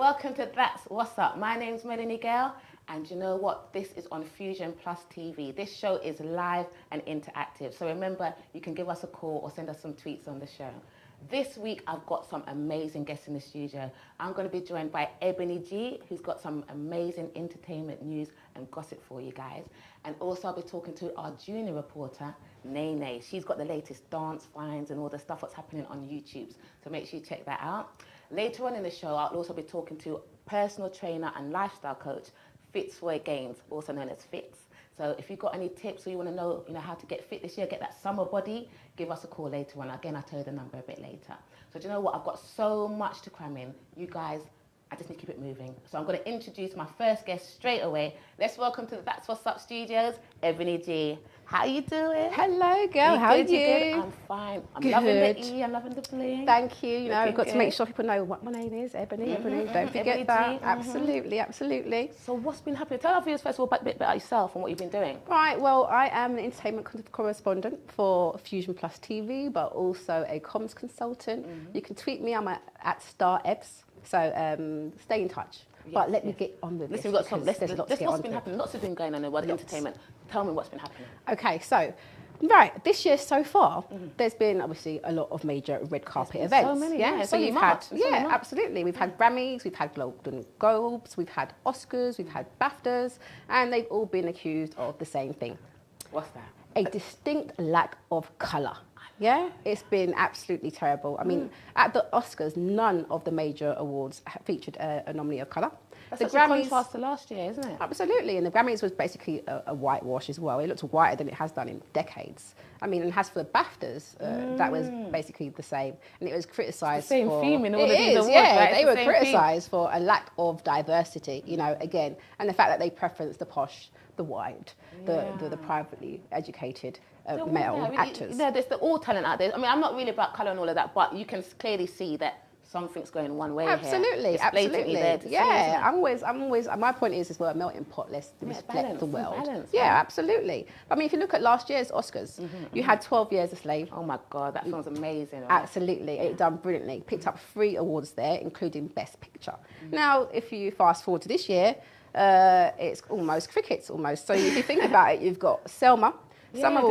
welcome to That's What's Up. My name's Melanie Gayle, and you know what? This is on FusionPlusTV. This show is live and interactive. So remember, you can give us a call or send us some tweets on the show. This week, I've got some amazing guests in the studio. I'm going to be joined by Ebony G, who's got some amazing entertainment news and gossip for you guys. And also, I'll be talking to our junior reporter, Nene. She's got the latest dance finds and all the stuff that's happening on YouTube. So make sure you check that out. Later on in the show, I'll also be talking to personal trainer and lifestyle coach, Fitz, also known as Fitz. So if you've got any tips or you want to know, how to get fit this year, get that summer body, give us a call later on. Again, I'll tell you the number a bit later. So do you know what? I've got so much to cram in. You guys, I just need to keep it moving. So I'm going to introduce my first guest straight away. Let's welcome to the That's What's Up studios, Ebony G. How you doing? Hello, girl. How are you? Good? I'm fine. I'm loving the E. I'm loving the bling. Thank you. I've got to make sure people know what my name is. Ebony. Don't forget Ebony that. G. Absolutely. So what's been happening? Tell our viewers first of all a bit about yourself and what you've been doing. Right. Well, I am an entertainment correspondent for FusionPlusTV, but also a comms consultant. You can tweet me. I'm at StarEbs. So stay in touch. Yes, but let me get on with this. There's Lots been happening. Lots have been going on in the world of entertainment. Tell me what's been happening. Okay, so, right, this year so far, there's been obviously a lot of major red carpet events. So many, so you've had, absolutely. We've had Grammys, we've had Golden Globes, we've had Oscars, we've had BAFTAs, and they've all been accused of the same thing. What's that? A distinct lack of colour. Yeah, it's been absolutely terrible. I mean, at the Oscars, none of the major awards featured a nominee of colour. That's the Grammys, a contrast to last year, isn't it? Absolutely, and the Grammys was basically a whitewash as well. It looked whiter than it has done in decades. I mean, and as for the BAFTAs, that was basically the same, and it was criticised for... Same theme in all of these awards, right? They were criticised for a lack of diversity, again, and the fact that they preferenced the posh, the white, the privately educated male actors. There's all talent out there. I mean, I'm not really about colour and all of that, but you can clearly see that something's going one way absolutely, here. Absolutely. Yeah, I'm always. My point is we're a melting pot. Let's respect the world. Balance, absolutely. I mean, if you look at last year's Oscars, you had 12 Years a Slave. Oh my God, that sounds amazing. Right? Absolutely, it done brilliantly. Picked up 3 awards there, including Best Picture. Now, if you fast forward to this year, it's almost crickets almost. So if you think about it, you've got Selma. Selma,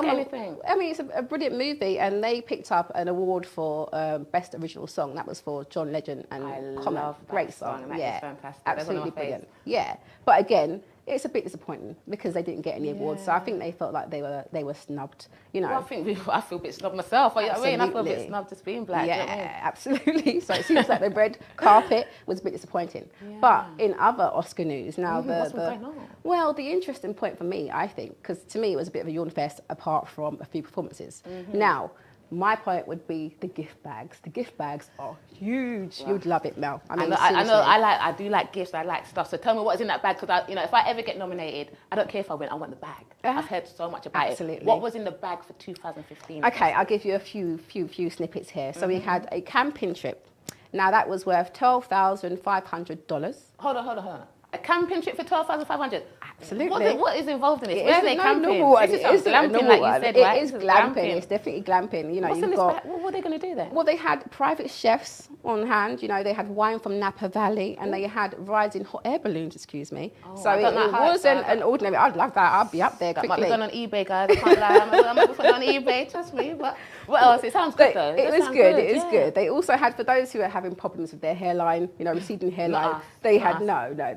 anything. I mean, it's a brilliant movie, and they picked up an award for Best Original Song. That was for John Legend and Common. Great song. That is fantastic. Absolutely brilliant. Yeah, but again, it's a bit disappointing because they didn't get any awards. So I think they felt like they were snubbed. Well, I feel a bit snubbed myself. I feel a bit snubbed just being black. Yeah, absolutely. So it seems like the red carpet was a bit disappointing. Yeah. But in other Oscar news, now the interesting point for me, I think, because to me it was a bit of a yawn fest apart from a few performances. Now, my point would be the gift bags. The gift bags are huge. Wow. You'd love it, Mel. I mean, I do like gifts. I like stuff. So tell me what's in that bag, because if I ever get nominated, I don't care if I win. I want the bag. I've heard so much about it. What was in the bag for 2015? Okay, I'll give you a few snippets here. So we had a camping trip. Now that was worth $12,500. Hold on. A camping trip for $12,500. Absolutely. What is involved in it? Where are they camping? It is glamping, like you said, right? It is glamping. It's definitely glamping. What are they going to do there? Well, they had private chefs on hand. They had wine from Napa Valley, and they had rides in hot air balloons. Excuse me. So it wasn't an ordinary. I'd love that. I'd be up there quickly. That might be done on eBay, guys. I can't lie. I'm going to put it on eBay. Trust me. But what else? It sounds good though. It was good. It is good. They also had, for those who are having problems with their hairline, receding hairline, they had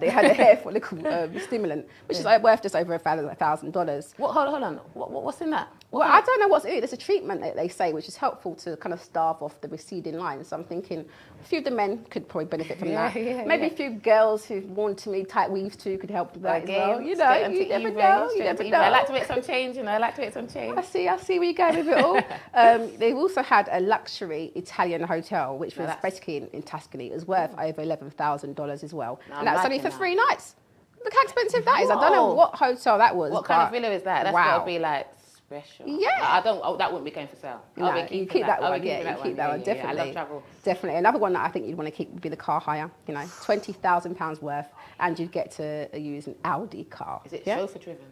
they had a hair follicle stimulant, which is worth just over $1,000. Hold on. What's in that? Well, I don't know what's in it. There's a treatment that they say which is helpful to kind of starve off the receding line. So I'm thinking a few of the men could probably benefit from that. Maybe a few girls who've worn to me tight weaves too could help with that as well. You never know. I like to make some change. I see where you go with it all. They also had a luxury Italian hotel, which was basically in Tuscany. It was worth over $11,000 as well. And that's only for 3 nights. Look how expensive that is. I don't know what hotel that was. What kind of villa is that? That's got to be like special. Yeah. that wouldn't be going for sale. No, you keep that one. Yeah, you keep that one. Definitely. I love travel. Definitely. Another one that I think you'd want to keep would be the car hire. £20,000 worth, and you'd get to use an Audi car. Is it chauffeur driven?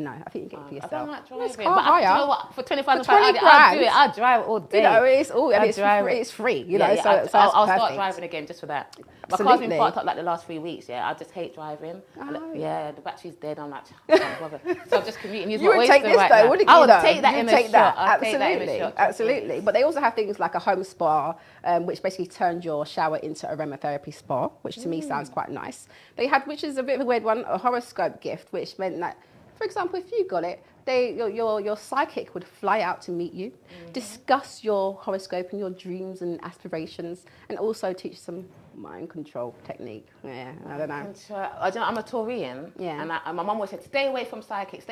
No, I think you get it for yourself. I don't like driving. It's car hire. hire. You know what? For £25, £20, I'll do it. I'll drive all day. You know, it's free. You know, so I'll start driving again just for that. My Absolutely. car's been parked up like the last 3 weeks. Yeah, I just hate driving. Oh. Yeah, the battery's dead. I'm like, I can't bother. So I'm just commuting. You would take this though, wouldn't you? I would take that in a shot. Absolutely, absolutely. But they also have things like a home spa, which basically turns your shower into aromatherapy spa, which to me sounds quite nice. They had, which is a bit of a weird one, a horoscope gift, which meant that, for example, if you got it, your psychic would fly out to meet you, discuss your horoscope and your dreams and aspirations, and also teach some mind control technique. Yeah, I don't know. I'm a Taurian, and my mum always said, stay away from psychics,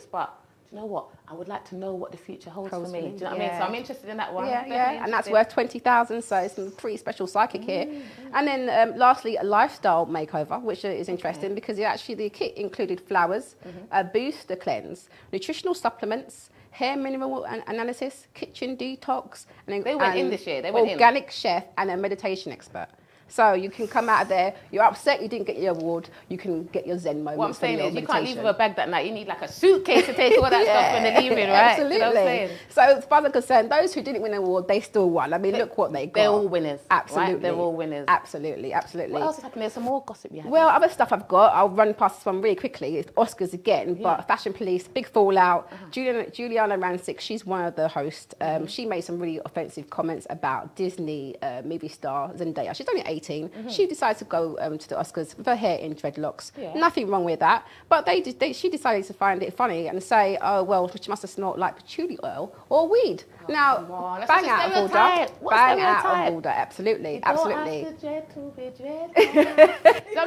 but do you know what? I would like to know what the future holds for me. Do you know what I mean? So I'm interested in that one. Yeah, and that's worth 20,000. So it's some pretty special psychic here. And then lastly, a lifestyle makeover, which is interesting because the kit included flowers, a booster cleanse, nutritional supplements, hair mineral analysis, kitchen detox, and they went in this year. Organic chef and a meditation expert. So you can come out of there, you're upset you didn't get your award, you can get your Zen moments. What I'm saying is, you can't leave with a bag that night. You need like a suitcase to take all that stuff when they're leaving, right? Absolutely. You know what I'm saying? So as far as I'm concerned, those who didn't win an award, they still won. I mean, look what they got. They're all winners. Absolutely. Right? They're all winners. Absolutely. What else is happening? There's some more gossip you have. Well, other stuff I've got, I'll run past this one really quickly. It's Oscars again, but Fashion Police, big fallout. Juliana Rancic, she's one of the hosts. She made some really offensive comments about Disney movie star Zendaya. She's only 18. She decided to go to the Oscars with her hair in dreadlocks. Nothing wrong with that. But she decided to find it funny and say, oh, well, she must have smelled like patchouli oil or weed. Now, bang out of order. Bang out of order, absolutely. Absolutely. I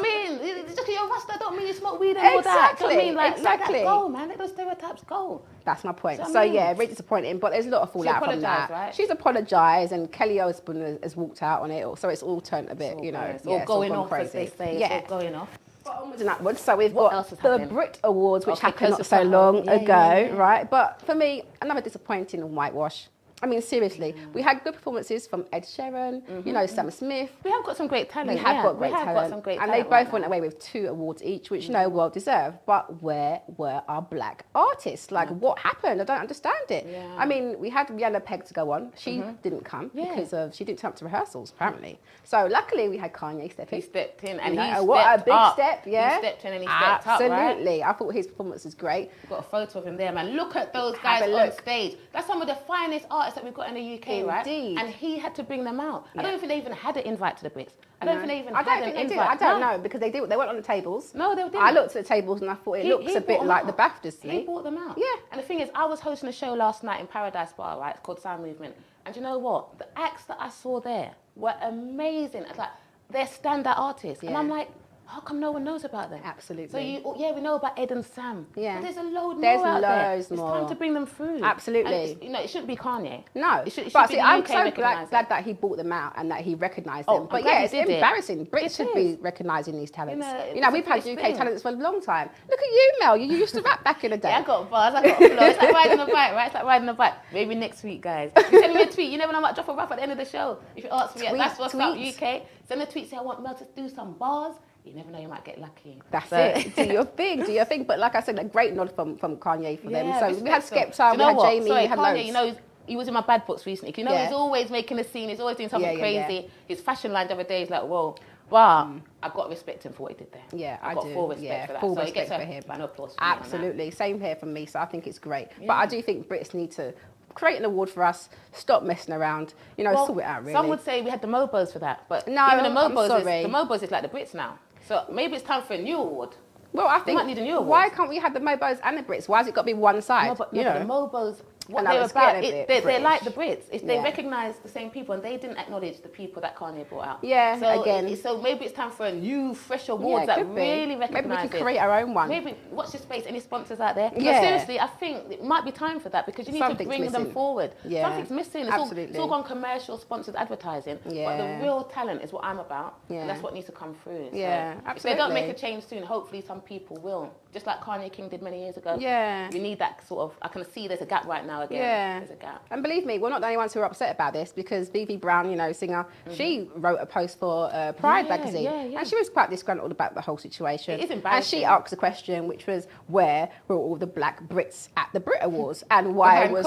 mean, just because you're a Rasta don't mean you smoke weed and all that. Do you know what I mean? Like, let that go, man. Let those stereotypes go. That's my point. So yeah, really disappointing, but there's a lot of fallout from that. Right? She's apologised, and Kelly Osbourne has walked out on it, so it's all turned a bit, it's all going off, as they say. It's all going off. But onwards and upwards. So we've got the Brit Awards, which happened not so long ago, right? But for me, another disappointing whitewash. I mean, seriously, we had good performances from Ed Sheeran, you know, Sam Smith. We have got some great talent. We have got great talent. And they both went away with 2 awards each, which, well deserved. But where were our black artists? Like, what happened? I don't understand it. I mean, we had Rihanna Peg to go on. She didn't come because she didn't turn up to rehearsals, apparently. So luckily, we had Kanye step in. He stepped in, and what a big step, yeah. He stepped in and he stepped up, right? Absolutely. I thought his performance was great. We've got a photo of him there, man. Look at those guys on stage. That's some of the finest artists that we've got in the UK, right? And he had to bring them out. I don't even think they even had an invite to the Brits. I don't think they even had an invite. I don't know, because they weren't on the tables. No, they didn't. I looked at the tables and I thought it looks a bit like the BAFTAs to me. He brought them out. Yeah. And the thing is, I was hosting a show last night in Paradise Bar, right? It's called Sound Movement. And you know what? The acts that I saw there were amazing. It's like, they're standout artists. And I'm like, how come no one knows about them? Absolutely. So we know about Ed and Sam. Yeah. But there's a load more out there. It's time to bring them through. Absolutely. And it shouldn't be Kanye. No. But see, I'm so glad that he brought them out and that he recognised them. But yeah, it's embarrassing. Brits should be recognising these talents. We've had UK talents for a long time. Look at you, Mel. You used to rap back in the day. Yeah, I got bars. I got flow. It's like riding a bike, right? It's like riding a bike. Maybe next week, guys. You send me a tweet. You never know, I might drop a rap at the end of the show. If you ask me, that's what's up, UK. Send a tweet, say I want Mel to do some bars. You never know, you might get lucky. That's it. Do your thing. But like I said, a great nod from Kanye for them. So we had Skepta, we had Jamie, we had Kanye, loads. He was in my bad books recently. He's always making a scene. He's always doing something crazy. His fashion line the other day is like, whoa. But I've got to respect him for what he did there. Yeah, I've got full respect for that. Full so respect for him. An applause for absolutely. Same here from me. So I think it's great. Yeah. But I do think Brits need to create an award for us, stop messing around, sort it out, really. Some would say we had the Mobos for that. But no, even the Mobos is like the Brits now. So maybe it's time for a new award. Well, I think we might need a new award. Why can't we have the Mobos and the Brits? Why has it got to be one side? No, but the Mobos, what they're about, they're like the Brits. They recognise the same people, and they didn't acknowledge the people that Kanye brought out. Yeah, So maybe it's time for a new, fresh award that really recognises. Maybe we can create our own one. Maybe, watch this space, any sponsors out there? Yeah. But seriously, I think it might be time for that, because you need to bring them forward. Yeah. Something's missing. It's all gone commercial, sponsored advertising. Yeah. But the real talent is what I'm about, and that's what needs to come through. Yeah, absolutely. If they don't make a change soon, hopefully some people will. Just like Kanye King did many years ago. Yeah. We need that sort of, I can see there's a gap right now. now again. Yeah. There's a gap. And believe me, we're not the only ones who are upset about this, because Vivi Brown, you know, singer, she wrote a post for Pride magazine, and she was quite disgruntled about the whole situation. It is embarrassing. And she asked a question, which was, where were all the black Brits at the Brit Awards, and why was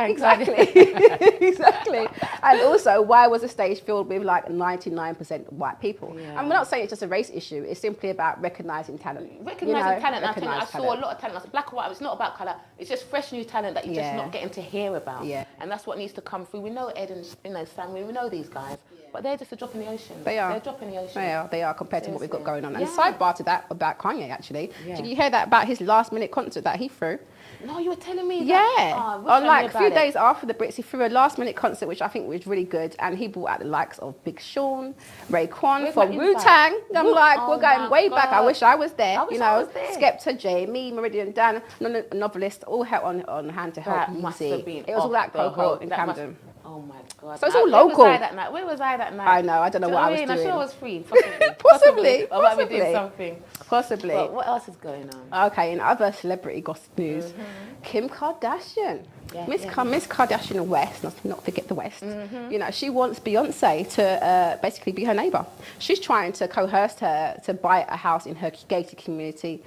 exactly, and also why was the stage filled with like 99% white people? And we're not saying it's just a race issue. It's simply about recognising talent. Recognising talent. I saw a lot of talent. I said, black or white. It's not about colour. It's just fresh new talent that you're just not getting to hear about. And that's what needs to come through. We know Ed and Sam. We know these guys. But they're just a drop in the ocean. They are. They're a drop in the ocean. They are compared to what we've got going on. And sidebar to that about Kanye, actually. Did you hear that about his last minute concert that he threw? No, you were telling me that. Yeah. On like a few days after the Brits, he threw a last minute concert, which I think was really good. And he brought out the likes of Big Sean, Raekwon from Wu-Tang. I'm like, we're going way back. I wish I was there. You know, Skepta, Jamie, Meridian Dan, novelist, all held on hand to help you see. It was all that cohort in Camden. Oh my God. So it's all local. Where was I that night? I know. I don't know what I was doing. I'm sure I was free. Possibly. I might be doing something. Possibly. But what else is going on? Okay, in other celebrity gossip news, Kim Kardashian. Miss Kardashian West, not forget the West. You know, she wants Beyonce to basically be her neighbour. She's trying to coerce her to buy a house in her gated community,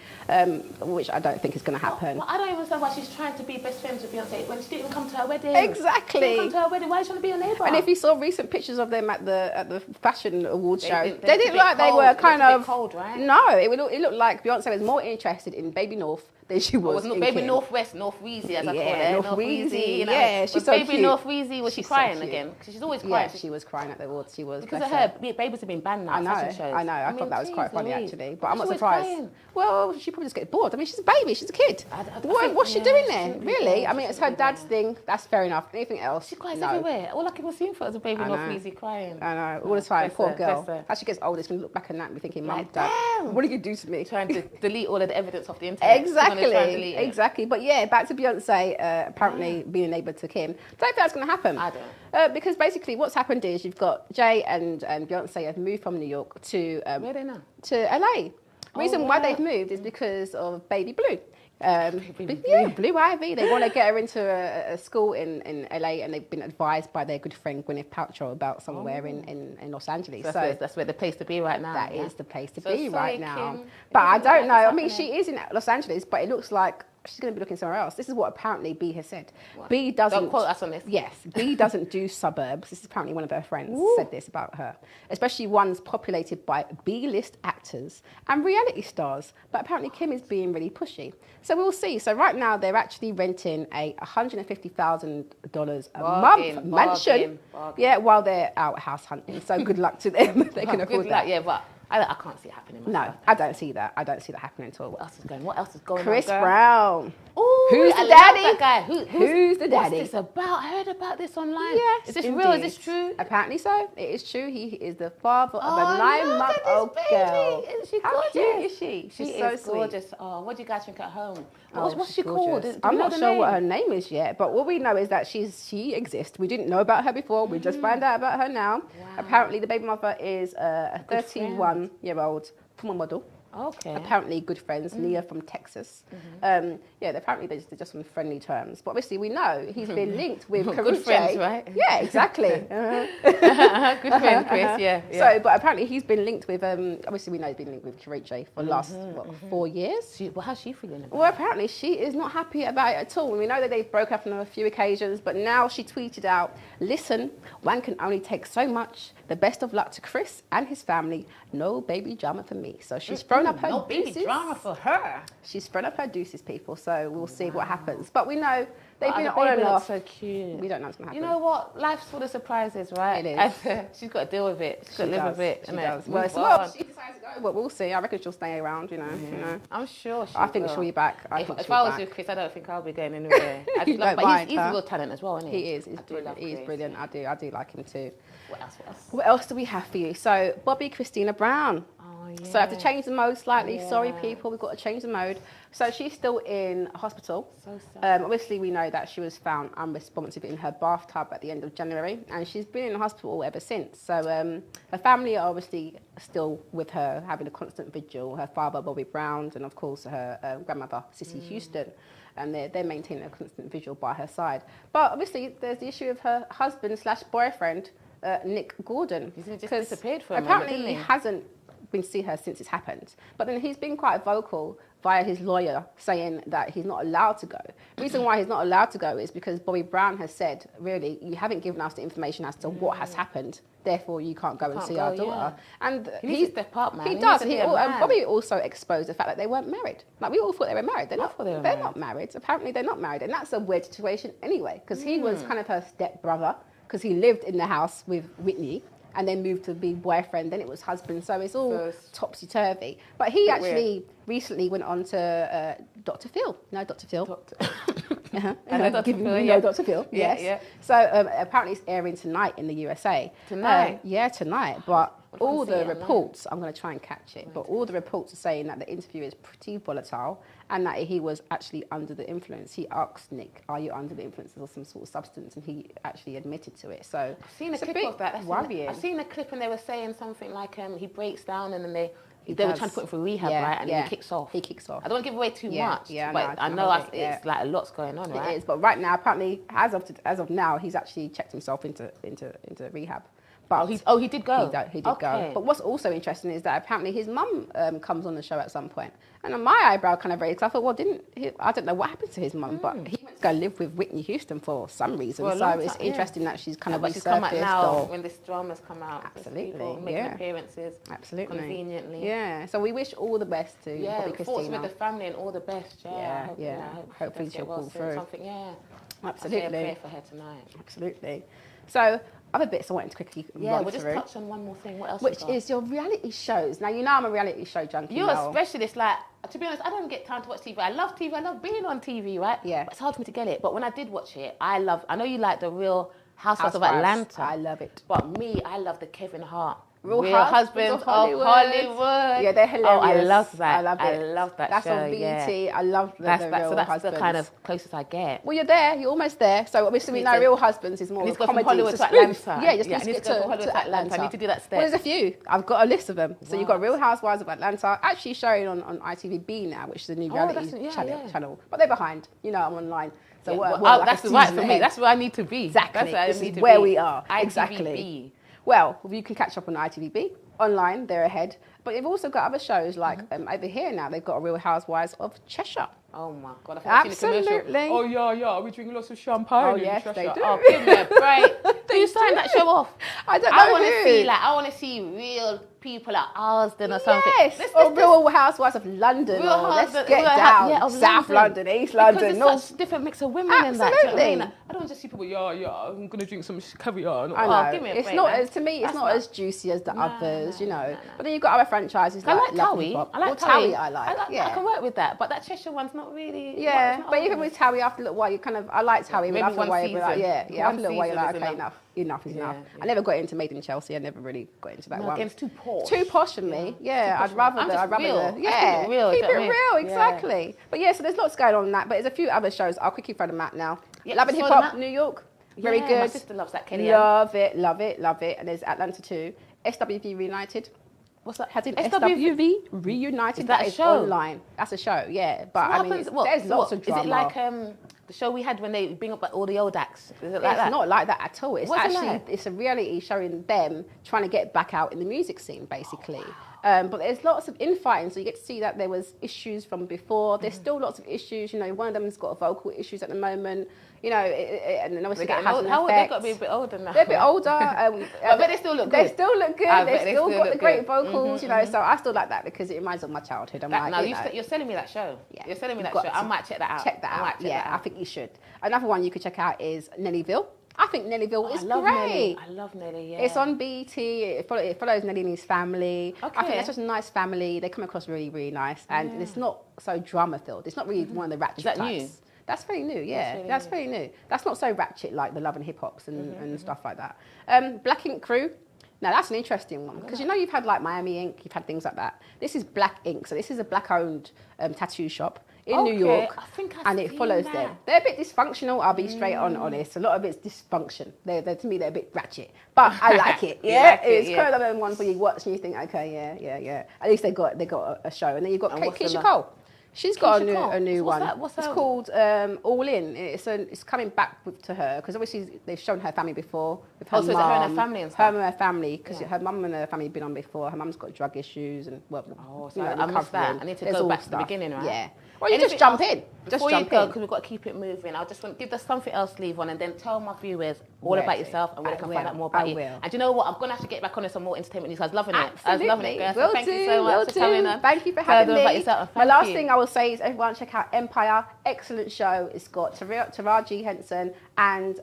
which I don't think is going to happen. Well, I don't even understand why she's trying to be best friends with Beyonce when she didn't even come to her wedding. Exactly. She didn't come to her wedding. Why is she trying to be a neighbour? And if you saw recent pictures of them at the fashion awards show, they didn't look like they were kind of cold, right? No, it looked like Beyonce was more interested in Baby North than she was in Baby Kim. Northwest, North Wheezy, as I call her. North Wheezy, you know. yeah, she's so Baby cute. North Wheezy, was she crying again? Because she's always crying. Yeah, she was crying at the awards. She was. Because of her, babies have been banned now. I know. I thought that was quite funny actually, but I'm not surprised. Crying. Well, she probably just gets bored. I mean, she's a baby. She's a kid. What's she doing there? Really? I mean, it's her dad's thing. That's fair enough. Anything else? She cries everywhere. All I can see for is a Baby North Wheezy crying. I know. All the time. Poor girl. As she gets older, she's going to look back at that and be thinking, Mum, Dad, what did you do to me? Trying to delete all of the evidence off the internet. Exactly. But yeah, back to Beyonce apparently being a neighbour to Kim. Don't think that's going to happen. I don't. Because basically what's happened is you've got Jay and Beyonce have moved from New York to where are they now? To LA. Reason why they've moved is because of Baby Blue. Blue Ivy. They want to get her into a school in LA, and they've been advised by their good friend Gwyneth Paltrow about somewhere in Los Angeles. So that's where the place to be right now. That is the place to be right now. But I don't know. I mean, she is in Los Angeles, but it looks like she's going to be looking somewhere else. This is what apparently B has said. What? B doesn't... Don't quote us on this. Yes. B doesn't do suburbs. This is apparently one of her friends said this about her. Especially ones populated by B-list actors and reality stars. But apparently Kim is being really pushy. So we'll see. So right now they're actually renting a $150,000 a month mansion. Yeah, while they're out house hunting. So good luck to them. They can afford that. Yeah, but... I can't see it happening myself. No, I don't see that. I don't see that happening at all. What else is going on? Chris Brown. Ooh, who's the daddy? That guy. Who's the daddy? What's this about? I heard about this online. Yes, is this real? Is this true? Apparently so. It is true. He is the father of a 9-month-old girl. Isn't she gorgeous? How cute is she? She's so sweet. Gorgeous. Oh, what do you guys think at home? What's she called? I'm not sure what her name is yet, but what we know is that she exists. We didn't know about her before. We just found out about her now. Wow. Apparently, the baby mother is a 31-year-old former model. Okay. Apparently good friends, Nia from Texas. Apparently they're just on friendly terms. But obviously we know he's been linked with Karrueche. Good friends, right? Yeah, exactly. Good friend, Chris, yeah. So, but apparently he's been linked with, obviously we know he's been linked with Karrueche for the last, 4 years? How's she feeling about it? Well, apparently she is not happy about it at all. We know that they've broken up on a few occasions, but now she tweeted out, "Listen, one can only take so much. The best of luck to Chris and his family. No baby drama for me." So she's thrown up her no deuces. Baby drama for her. She's thrown up her deuces, people. So we'll see what happens. But we know they've been the on and baby off. So cute. We don't know what's going to happen. You know what? Life's full of surprises, right? It is. And, she's got to deal with it. She's got to live with it. She does. Well, she decides to go. But we'll see. I reckon she'll stay around. You know. I'm sure. I think she'll be back. If I was with Chris, I don't think I'll be going anywhere. But he's a real talent as well, isn't he? He is. He's brilliant. I do like him too. What else? What else do we have for you? So Bobby Christina Brown. Oh yeah. So I have to change the mode slightly. Yeah. Sorry, people, we've got to change the mode. So she's still in hospital. So sad. Obviously, we know that she was found unresponsive in her bathtub at the end of January, and she's been in hospital ever since. So her family are obviously still with her, having a constant vigil. Her father, Bobby Brown, and of course her grandmother, Cissy Houston. And they're maintaining a constant vigil by her side. But obviously, there's the issue of her husband/boyfriend, Nick Gordon. He's just disappeared for a moment, didn't he? He hasn't been see her since it's happened. But then he's been quite vocal via his lawyer saying that he's not allowed to go. The reason why he's not allowed to go is because Bobby Brown has said, really, you haven't given us the information as to what has happened. Therefore, you can't go and see our daughter. Yeah. And he's to step up, man. He does. Bobby also exposed the fact that they weren't married. Like, we all thought they were married. They're not married. Apparently, they're not married. And that's a weird situation anyway, because he was kind of her stepbrother, because he lived in the house with Whitney and then moved to be boyfriend, then it was husband. So it's all topsy-turvy. But he actually recently went on to Dr. Phil. No, Dr. Phil. I know Dr. Phil, you know Dr. Phil, yes. Yeah. So apparently it's airing tonight in the USA. Tonight? Yeah, tonight. But all the reports, I'm going to try and catch it, but all the reports are saying that the interview is pretty volatile and that he was actually under the influence. He asked Nick, are you under the influence of some sort of substance? And he actually admitted to it. So I've seen a clip of that. That's worrying. I've seen a clip and they were saying something like he breaks down and then they were trying to put him through rehab, right? And he kicks off. He kicks off. I don't want to give away too much, but I know it's like a lot's going on, right? It is, but right now, apparently, as of now, he's actually checked himself into rehab. But he did go. He did go. But what's also interesting is that apparently his mum comes on the show at some point. And my eyebrow kind of raised, because I thought, well, I don't know what happened to his mum, but he went to go live with Whitney Houston for some reason. So it's interesting that she's kind of resurfaced. She's come out now when this drama's come out. Absolutely, making appearances. Absolutely. Conveniently. Yeah, so we wish all the best to Bobby Christina. Thoughts with the family and all the best. Hopefully she'll pull through. Absolutely. I'll say a prayer for her tonight. Absolutely. So other bits I wanted to quickly run we'll through. just touch on one more thing. What else? Which is your reality shows. Now, you know I'm a reality show junkie. You're a specialist. Like, to be honest, I don't get time to watch TV. I love TV. I love being on TV, right? Yeah. But it's hard for me to get it. But when I did watch it, I know you like the Real Housewives of Atlanta. I love it. But me, I love the Kevin Hart. Real Husbands of Hollywood. Yeah, they're hilarious. Oh, I love that. I love that That's show. That's on BET. I love the Real Husbands. So that's the kind of closest I get. Well, you're there. You're almost there. So obviously we know Real Husbands is more of a comedy. Hollywood to Atlanta. Yeah, just need to go from Hollywood to Atlanta. I need to do that step. Well, there's a few. I've got a list of them. So you've got Real Housewives of Atlanta, actually showing on ITVB now, which is a new reality channel. But they're behind. You know, I'm online. So that's right for me. That's where I need to be. Exactly. This is where we are. Exactly. Well, you can catch up on ITVB. Online, they're ahead. But they've also got other shows like over here now. They've got a Real Housewives of Cheshire. Oh my God! Absolutely. Oh yeah. We're drinking lots of champagne. Oh yes, they do. Oh, give me a break. Do you sign that show off? I don't know. I want to see real people at Arsden or something. Yes. Or Real Housewives of London. Let's get down. South London, East London, North. Such a different mix of women in that. Absolutely. I don't want to see people. I'm gonna drink some caviar. I know. Give me a break. It's not to me. It's not as juicy as the others, you know. But then you've got other franchises like Towie. I like Towie. I can work with that, but that Cheshire one's not really. Yeah, but even with Towie, after a little while, I like Towie, but after a while, you're like, after a little while, you're like, okay, enough is enough. I never got into Made in Chelsea. I never really got into that one. Again, it's too posh. Too posh for me. Yeah, I'd rather keep it real, exactly. But so there's lots going on in that. But there's a few other shows. I'll quickly throw them out now. Love and Hip Hop, New York, very good. My sister loves that. Kelly. Love it. And there's Atlanta too. SWV Reunited. What's that? SWV Reunited. That is online. That's a show, yeah. But I mean, there's lots of drama. Is it like the show we had when they bring up all the old acts? Is it like that? It's not like that at all. It's it's a reality showing them trying to get back out in the music scene, basically. But there's lots of infighting, so you get to see that there was issues from before. There's still lots of issues. You know, one of them's got vocal issues at the moment. You know, and then obviously that has an effect. They've got to be a bit older now. They're a bit older. But they still look good. They still look good. They still got the great vocals, you know. So I still like that because it reminds me of my childhood. You're selling me that show. Yeah. You're selling me that show. I might check that out. Check that out. Yeah, I think you should. Another one you could check out is Nellyville. I think Nellyville is great. I love Nelly, yeah. It's on BET. It follows Nelly and his family. Okay. I think that's just a nice family. They come across really, really nice. And it's not so drama-filled. It's not really one of the ratchet types. New? That's very new, yeah. That's very new. That's not so ratchet like the Love and Hip Hops and stuff like that. Black Ink Crew. Now, that's an interesting one because, you know, you've had like Miami Ink, you've had things like that. This is Black Ink. So this is a Black-owned tattoo shop in New York. I think and it follows them. They're a bit dysfunctional, I'll be straight on honest. A lot of it's dysfunction. To me, they're a bit ratchet. But I like it, it's kind of them ones where you watch and you think, okay, yeah. At least they got a show. And then you've got Keisha Cole. She's got a new one. It's called All In. It's coming back to her because obviously they've shown her family before with her mum. So her and her family and stuff. Her and her family because her mum and her family have been on before. Her mum's got drug issues and I missed that. I need to go back to the beginning, right? Yeah. Well, you just jump in. Before you go, because we've got to keep it moving, I just want to give us something else to leave on and then tell my viewers all about yourself and where they can find out more about you. And you know what? I'm going to have to get back on some more entertainment news. I was loving it. I was loving it, girls. So thank you so much for coming on. Thank you for having me. My last thing I will say is everyone check out Empire. Excellent show. It's got Taraji Henson and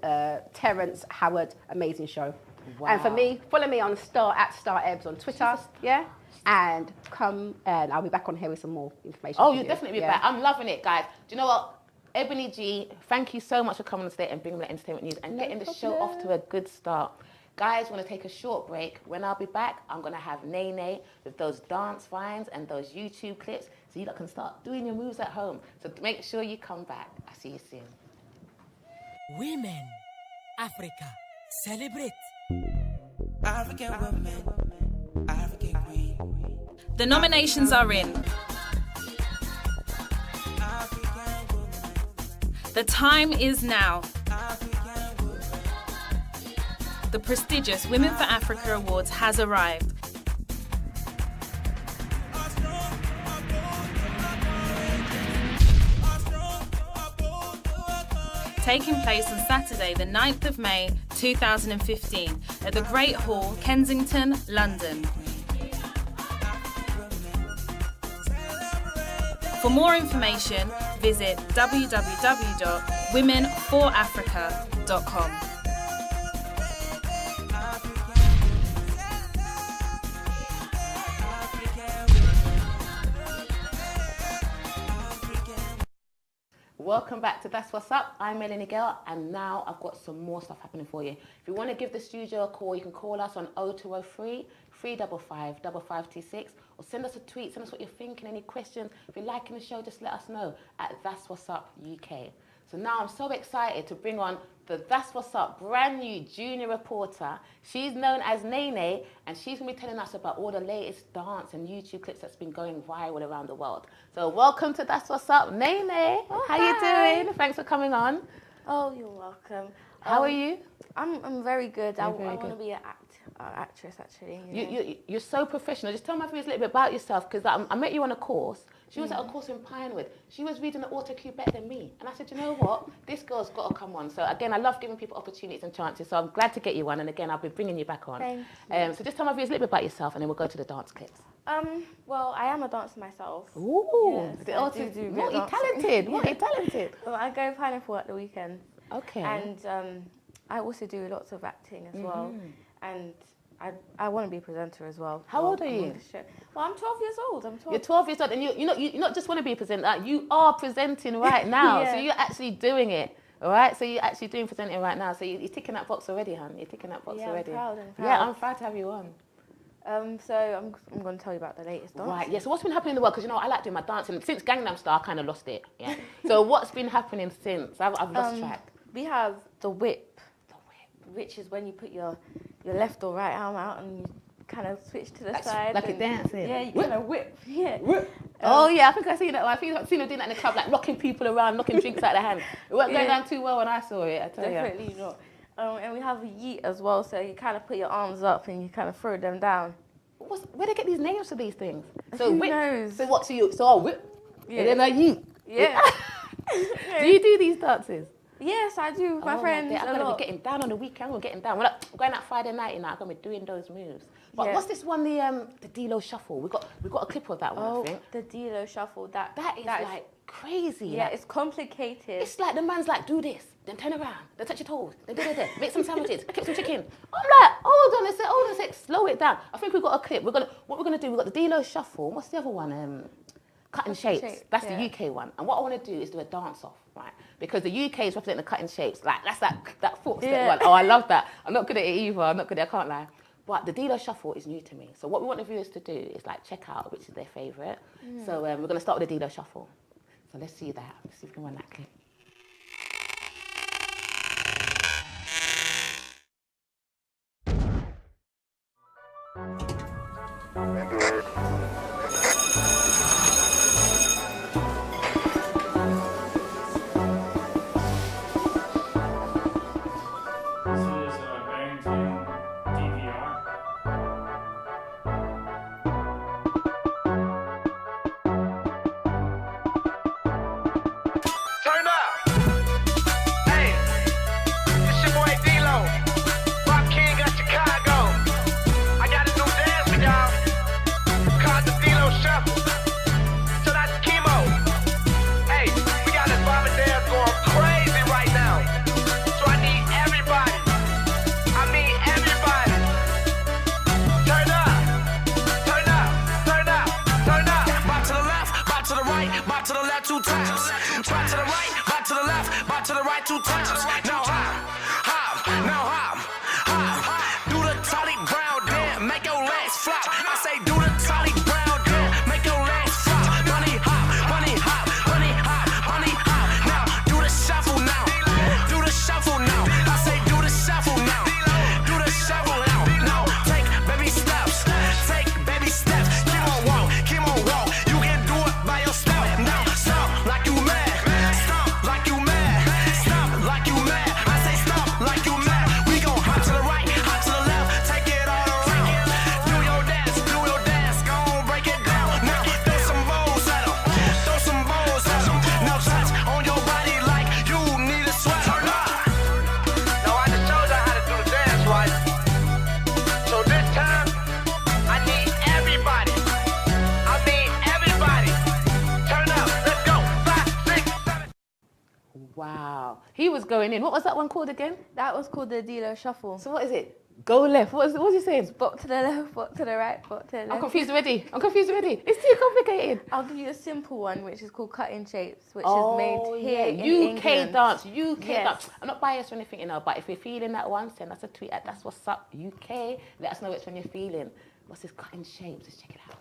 Terrence Howard. Amazing show. Wow. And for me, follow me on @StarEbbs on Twitter. Yeah. And come and I'll be back on here with some more information. Oh, you'll definitely be back. I'm loving it, guys. Do you know what? Ebony G, thank you so much for coming on today and bringing the entertainment news and getting the show off to a good start. Guys, we're going to take a short break. When I'll be back, I'm going to have Nene with those dance finds and those YouTube clips so you lot can start doing your moves at home. So make sure you come back. I'll see you soon. Women, Africa, celebrate. African women, African queen. The nominations are in. The time is now. The prestigious Women for Africa Awards has arrived. Taking place on Saturday, the 9th of May 2015 at the Great Hall, Kensington, London. For more information, visit www.womenforafrica.com. Welcome back to That's What's Up. I'm Melanie Gayle, and now I've got some more stuff happening for you. If you want to give the studio a call, you can call us on 0203 355 5526 or send us a tweet, send us what you're thinking, any questions. If you're liking the show, just let us know at That's What's Up UK. So now I'm so excited to bring on the That's What's Up brand new junior reporter. She's known as Nene, and she's going to be telling us about all the latest dance and YouTube clips that's been going viral around the world. So welcome to That's What's Up, Nene. Oh, how you doing? Thanks for coming on. Oh, you're welcome. How are you? I'm very good. I want to be an actress, actually. You're so professional. Just tell my viewers a little bit about yourself, because I met you on a course. She was at a course in Pinewood. She was reading the auto cue better than me. And I said, you know what? This girl's got to come on. So again, I love giving people opportunities and chances. So I'm glad to get you one. And again, I'll be bringing you back on. Thank you. So just tell my viewers a little bit about yourself, and then we'll go to the dance clips. Well, I am a dancer myself. Ooh, yes, multi-talented. Multi-talented. Well, I go Pineapple at the weekends. Okay. And I also do lots of acting as well. And I want to be a presenter as well. How old are you? Well, I'm 12 years old. You're 12 years old, and you not just want to be a presenter. You are presenting right now, Yeah. so you're actually doing it. All right, so you're actually doing presenting right now. So you're ticking that box already, hon. You're ticking that box already. I'm proud. Yeah, I'm proud to have you on. So I'm going to tell you about the latest dance. Right. Yeah. So what's been happening in the world? Because I like doing my dancing. Since Gangnam Style, I kind of lost it. Yeah. So what's been happening since? I've lost track. We have the whip, which is when you put your left or right arm out and you kind of switch to the side. Like a dancing. Yeah, you kind of whip. Yeah. Whip. Oh yeah, I think I've seen that. I think I've seen her doing that in the club, like knocking people around, knocking drinks out of the hand. It wasn't going down too well when I saw it, I tell you. Definitely not. And we have a yeet as well, so you kind of put your arms up and you kind of throw them down. Where do they get these names for these things? So who knows? So what? So I'll whip. Yeah. And then I yeet. Yeah. Do you do these dances? Yes, I do with my friends. I'm going to be getting down on the weekend. We're getting down. We're going out Friday night, I'm going to be doing those moves. But what's this one, the D-Lo Shuffle? We've got a clip of that one, I think. The D-Lo Shuffle. That is like crazy. Yeah, like, it's complicated. It's like the man's like, do this, then turn around, then touch your toes, then do this, make some sandwiches, cook some chicken. I'm like, hold on a sec, slow it down. I think we've got a clip. What we're going to do, we've got the D-Lo Shuffle. What's the other one? Cutting shapes. That's the UK one. And what I want to do is do a dance off, right? Because the UK is representing the cutting shapes. Like, that's that foot step one. Oh, I love that. I'm not good at it either. I can't lie. But the D-Lo Shuffle is new to me. So what we want the viewers to do is like check out which is their favourite. So we're going to start with the D-Lo Shuffle. So let's see that. Let's see if we can run that clip. Wow. He was going in. What was that one called again? That was called the D-Lo Shuffle. So what is it? Go left. What was he saying? Bop to the left, bop to the right, bop to the left. I'm confused already. It's too complicated. I'll give you a simple one, which is called Cutting Shapes, which is made here in UK England. dance. Dance. I'm not biased or anything, but if you're feeling that one, send us a tweet at That's What's Up UK. Let us know which one you're feeling. What's this Cutting Shapes? Let's check it out.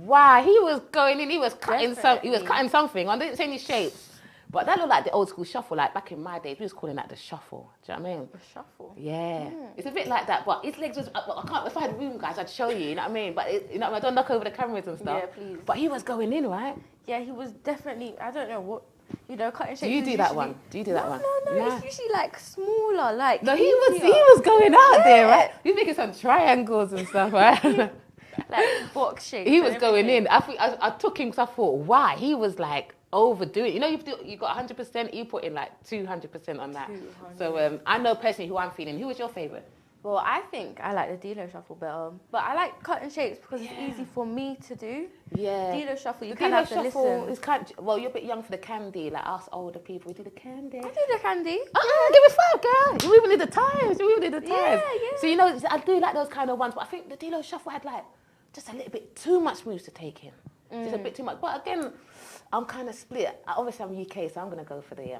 Wow, he was going in, he was cutting something. I didn't say any shapes. But that looked like the old school shuffle, like back in my days, we was calling that the shuffle. Do you know what I mean? The shuffle? Yeah. It's a bit like that, but his legs was, I can't, if I had room, guys, I'd show you, you know what I mean? But, I don't knock over the cameras and stuff. Yeah, please. But he was going in, right? Yeah, he was definitely, I don't know what, cutting shapes. Do you do that one? Do you do that one? No, it's usually like smaller, like no, he was going out there, right? He was making some triangles and stuff, right? Like box shapes. He was going in. I took him because I thought, why? He was like overdoing it. You got 100%, you put in like 200% on that. 200. So I know personally who I'm feeling. Who was your favourite? Well, I think I like the D-Lo Shuffle better. But I like Cutting Shapes because it's easy for me to do. Yeah. D-Lo Shuffle, you kind of have to listen. Is well, you're a bit young for the candy, like us older people. We do the candy. I do the candy. Give it 5, girl. You even need the times. Yeah. So, I do like those kind of ones. But I think the D-Lo Shuffle had like just a little bit too much moves to take in. Just a bit too much. But again, I'm kind of split. Obviously, I'm UK, so I'm going to go for the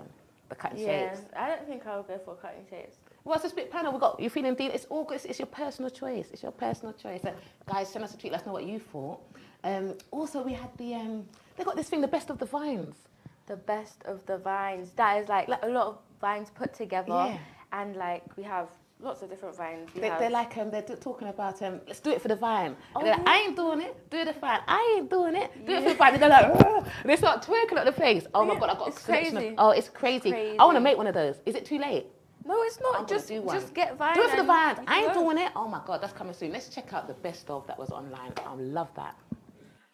the cutting shapes. I don't think I would go for cutting shapes. What's the split panel? We got you feeling deep. It's all good. It's your personal choice. It's your personal choice. So, guys, send us a tweet. Let us know what you thought. Also, we had they got this thing, the best of the vines. The best of the vines. That is like a lot of vines put together, and like we have lots of different vines. They're like they're talking about let's do it for the vine. And they're like, I ain't doing it. Do the vine. I ain't doing it. Do it for the vine. They're like, and they start twerking at the place. Oh my God, I've got a collection of. It's crazy. I want to make one of those. Is it too late? No, it's not. Just get vines. Do it for the vines. I ain't doing it. Oh my God, that's coming soon. Let's check out the best of that was online. I love that.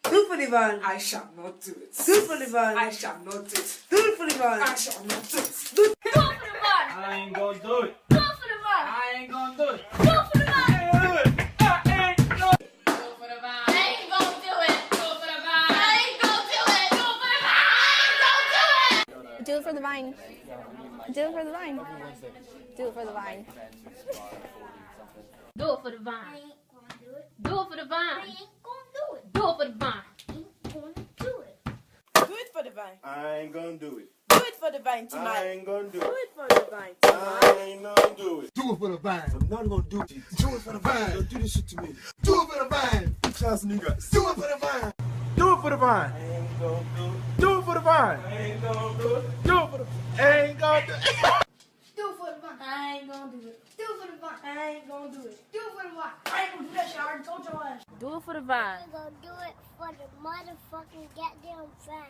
Do it for the van. I shall not do it. Do it for the van. I shall not do it. Do it for the van. I shall not do it. Do it for the van. I ain't gonna do it. Do it for the van. I ain't gonna do it. Do it for the van. I ain't gonna do it. Do it for the van. I ain't gonna do it. Do it for the van. I ain't gonna do it. Do it for the van. I ain't gonna do it. Do it for the vine. Do it for the vine. Do it for the vine. Do it for the vine. I ain't gonna do it. Do it for the vine. I ain't gonna do it. Do it for the vine. I ain't gonna do it. Do it for the vine. I ain't gonna do it. Do it for the vine tonight. I ain't gonna do Do it. it for the vine tonight. I ain't gonna do it. Do it for the vine. I'm not gonna do it. Do it for the vine. Don't do this shit to me. Do it for the vine. Charles niggas. Do it for the vine. Do it for the vine. I ain't gonna do it. Do it for the vine. I ain't gonna do it. Do it for the. I ain't gonna do it. Do it for the vine. I ain't gonna do it. Do it for the vine. I ain't gonna do it. Do it for the vine. I ain't gonna do that shit. I already told your ass. Do it for the vine. I'm gonna do it for the motherfucking goddamn fan.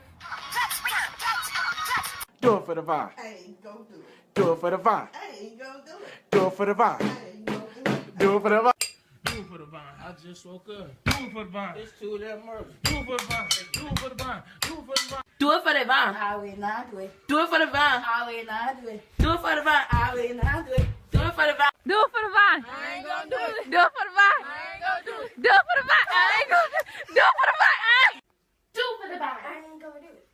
Do it for the vine. I ain't gonna do it. Do it for the vine. I ain't gonna do it. Do it for the vine. I ain't gonna do it. Do it for the vine. Do it for the vine. I just woke up. Do it for the vine. It's too damn murder. Do it for the vine. Do it for the vine. Do it for the vine. Do it for the vine. I will not do it. Do it for the vine. I will not do it. Do it for the vine. I will not do it. Do it for the vine. Do it for the vine. I ain't gonna do it. Do it for the vine. I ain't gonna do it. Do it for the vine. I ain't gonna do it for the vine. Do it for the vine. I ain't gonna do it.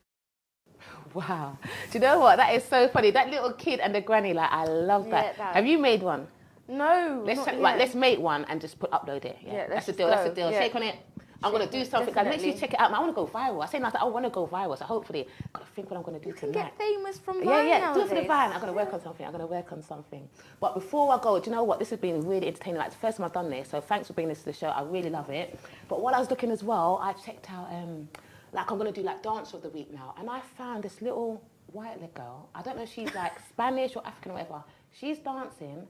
Wow. Do you know what? That is so funny. That little kid and the granny, like, I love that. that. Have you made one? No. Let's make one and just upload it. Yeah, that's the deal. That's the deal. Yeah. Shake on it. I'm going to do something. Guys, make sure you check it out. I want to go viral. I say now that I want to go viral, so hopefully I've got to think what I'm going to do tonight. Get famous from Vine Yeah, do it for the nowadays. Vine. I'm going to work on something. But before I go, do you know what? This has been really entertaining. Like, it's the first time I've done this, so thanks for bringing this to the show. I really love it. But while I was looking as well, I checked out, like, I'm going to do, like, Dance of the Week now. And I found this little white little girl. I don't know if she's, like, Spanish or African or whatever. She's dancing.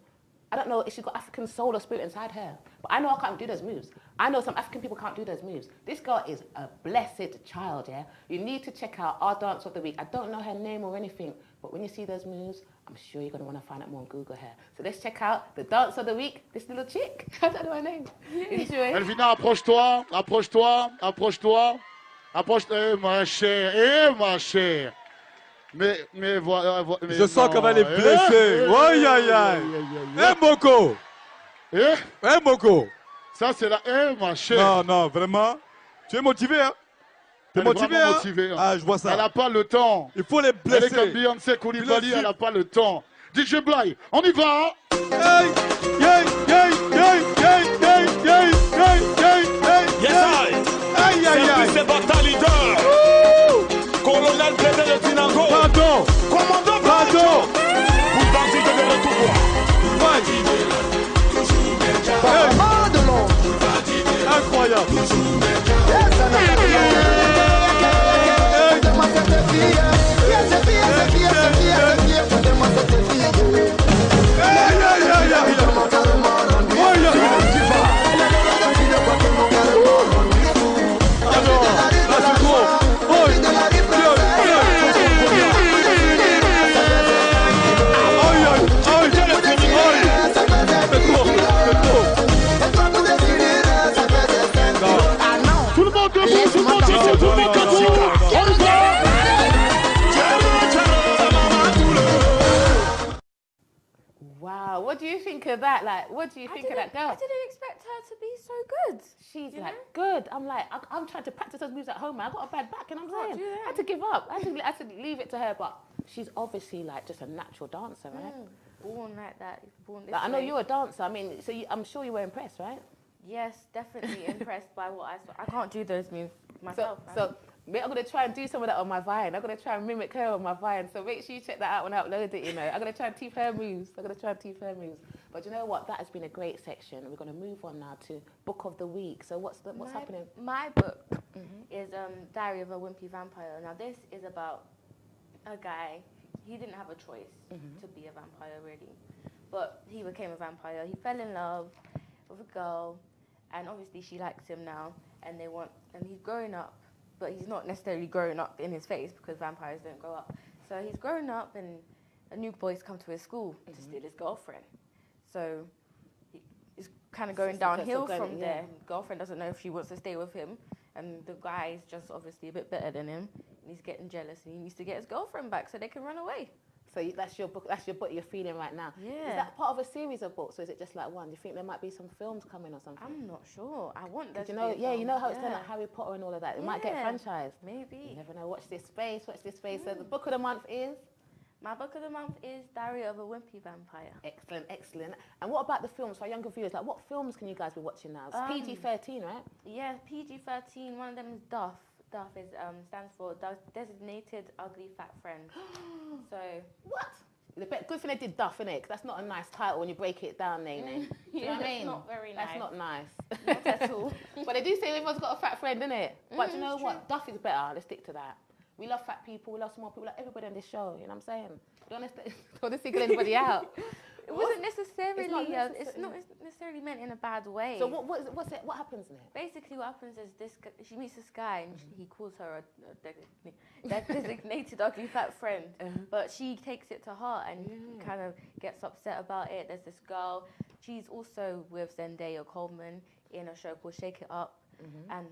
I don't know if she's got African soul or spirit inside her, but I know I can't do those moves. I know some African people can't do those moves. This girl is a blessed child, yeah? You need to check out our Dance of the Week. I don't know her name or anything, but when you see those moves, I'm sure you're going to want to find out more on Google her. So let's check out the Dance of the Week, this little chick. I don't know her name. Enjoy. Elvina, approche-toi, approche-toi, approche-toi. Approche-toi, ma chère, Mais voilà. Je sens qu'elle va les blesser. Aïe, aïe, aïe. Eh, Moko. Eh, Moko. Ça, c'est la ma chère. Non, vraiment. Tu es motivé, hein? Tu es motivé, hein? Ah, je vois ça. Elle n'a pas le temps. Il faut les blesser. Elle est comme Beyoncé Koulibaly, elle n'a pas le temps. DJ Bly, on y va. Hey, hey, hey, hey, hey, hey, hey, hey, hey, hey. Aïe, aïe, aïe. C'est Bata leader. Colonel Pédé de Tinago. Pardon. Commandant Pardon. Pour danser de retour. Incroyable. Wow, what do you think of that? Like, what do you think of that girl? I didn't expect her to be so good. She's like good. I'm like, I'm trying to practice those moves at home. I got a bad back, and I'm saying, I had to give up. I had to leave it to her. But she's obviously like just a natural dancer, right? Born like that. Born this like, I know way. you're a dancer. I mean, so I'm sure you were impressed, right? Yes, definitely impressed by what I saw. I can't do those moves myself. So Mate, I'm going to try and do some of that on my Vine. I'm going to try and mimic her on my Vine. So make sure you check that out when I upload it, you know. I'm going to try and teach her moves. But you know what? That has been a great section. We're going to move on now to Book of the Week. So what's happening? My book is Diary of a Wimpy Vampire. Now, this is about a guy. He didn't have a choice to be a vampire, really. But he became a vampire. He fell in love with a girl. And obviously, she likes him now. And he's growing up. But he's not necessarily growing up in his face because vampires don't grow up. So he's grown up and a new boy's come to his school to steal his girlfriend. So he's kind of going downhill from there. His girlfriend doesn't know if she wants to stay with him. And the guy's just obviously a bit better than him. And he's getting jealous and he needs to get his girlfriend back so they can run away. So that's your book you're feeling right now. Yeah. Is that part of a series of books or is it just like one? Do you think there might be some films coming or something? I'm not sure. I want that. You know how it's done like Harry Potter and all of that. It might get franchised. Maybe. You never know. Watch this space. So the book of the month is? My book of the month is Diary of a Wimpy Vampire. Excellent. And what about the films for younger viewers? Like what films can you guys be watching now? It's PG-13, right? Yeah, PG-13. One of them is DUF. DUF stands for Designated Ugly Fat Friend. So what? Good thing they did DUF, innit? 'Cause that's not a nice title when you break it down, Nene. Do you know what I mean? Not very nice. That's not nice. Not at all. But they do say everyone's got a fat friend, innit? But you know what? DUF is better. Let's stick to that. We love fat people. We love small people. Like everybody on this show. You know what I'm saying? Don't want to single anybody out. It wasn't necessarily. It's not necessarily meant in a bad way. So what happens in it? Basically, what happens is she meets this guy and he calls her a designated ugly fat friend, but she takes it to heart and kind of gets upset about it. There's this girl. She's also with Zendaya Coleman in a show called Shake It Up, and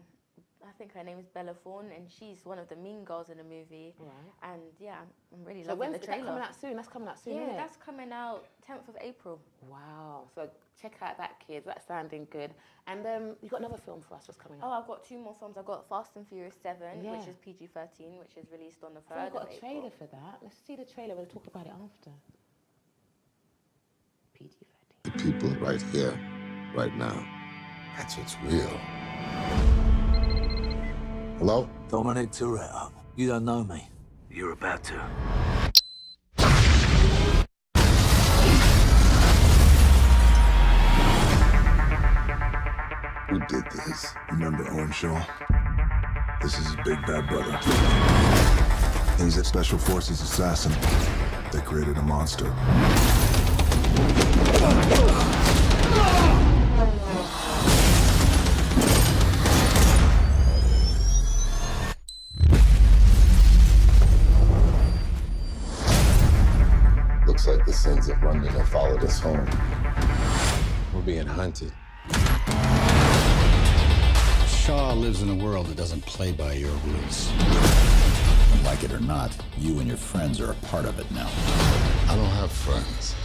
I think her name is Bella Thorne, and she's one of the mean girls in the movie. Right. And yeah, I'm really loving the trailer. So when's that coming out soon? That's coming out soon, yeah, isn't it? That's coming out 10th of April. Wow. So check out that, kids. That's sounding good. And you've got another film for us. What's coming out? Oh, I've got 2 more films. I've got Fast and Furious 7, which is PG-13, which is released on the 3rd of April. I've got a trailer for that. Let's see the trailer. We'll talk about it after. PG-13. The people right here, right now. That's what's real. Hello? Dominic Toretto. You don't know me. You're about to. Who did this? Remember Owen Shaw? This is his big bad brother. He's a special forces assassin. They created a monster. Looks like the sins of London have followed us home. We're being hunted. Shaw lives in a world that doesn't play by your rules. Like it or not, you and your friends are a part of it now. I don't have friends.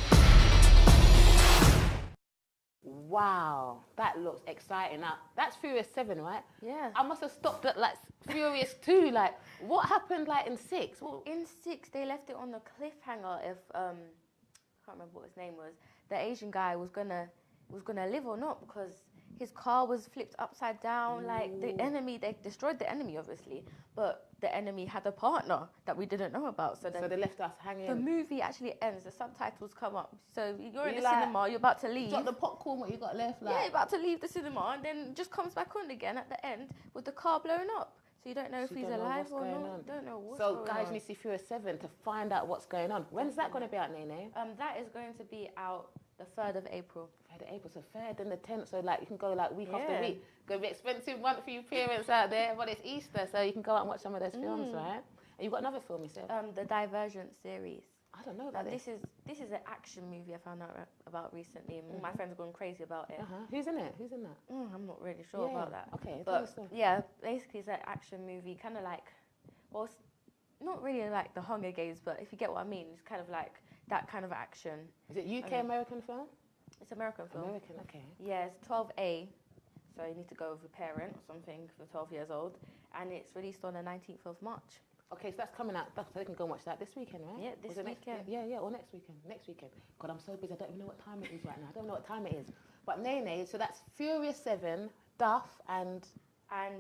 Wow, that looks exciting. Now, that's Furious 7, right? Yeah. I must have stopped at like Furious 2. Like, what happened like in 6? Well, in 6, they left it on the cliffhanger if I can't remember what his name was. The Asian guy was gonna live or not because his car was flipped upside down. Like the enemy, they destroyed the enemy obviously, but the enemy had a partner that we didn't know about. So they left us hanging. The movie actually ends. The subtitles come up. So you're in the cinema. You're about to leave. Drop the popcorn. What you got left? Like. Yeah, you're about to leave the cinema, and then it just comes back on again at the end with the car blown up. So you don't know if he's alive or not. Don't know what's going on. So guys need to see Furious 7 to find out what's going on. When's that going to be out, Nene? That is going to be out the 3rd of April. 3rd of April, so 3rd and the 10th. So like you can go like week after week. Gonna be expensive month for you parents out there, but it's Easter, so you can go out and watch some of those films, right? And you've got another film, you said? The Divergent series. I don't know about this is an action movie I found out about recently, and all my friends are going crazy about it. Who's in it? Who's in that? I'm not really sure about that. Okay, but yeah, basically it's an action movie, kind of like, well, it's not really like The Hunger Games, but if you get what I mean, it's kind of like that kind of action. Is it UK American film? It's American film. American, okay. Yeah, it's 12A, so you need to go with a parent or something for 12 years old, and it's released on the 19th of March. Okay, so that's coming out. So they can go and watch that this weekend, right? Yeah, this weekend. Or next weekend. Next weekend. God, I'm so busy. I don't even know what time it is right now. I don't know what time it is. But Nene, so that's Furious 7, DUF, and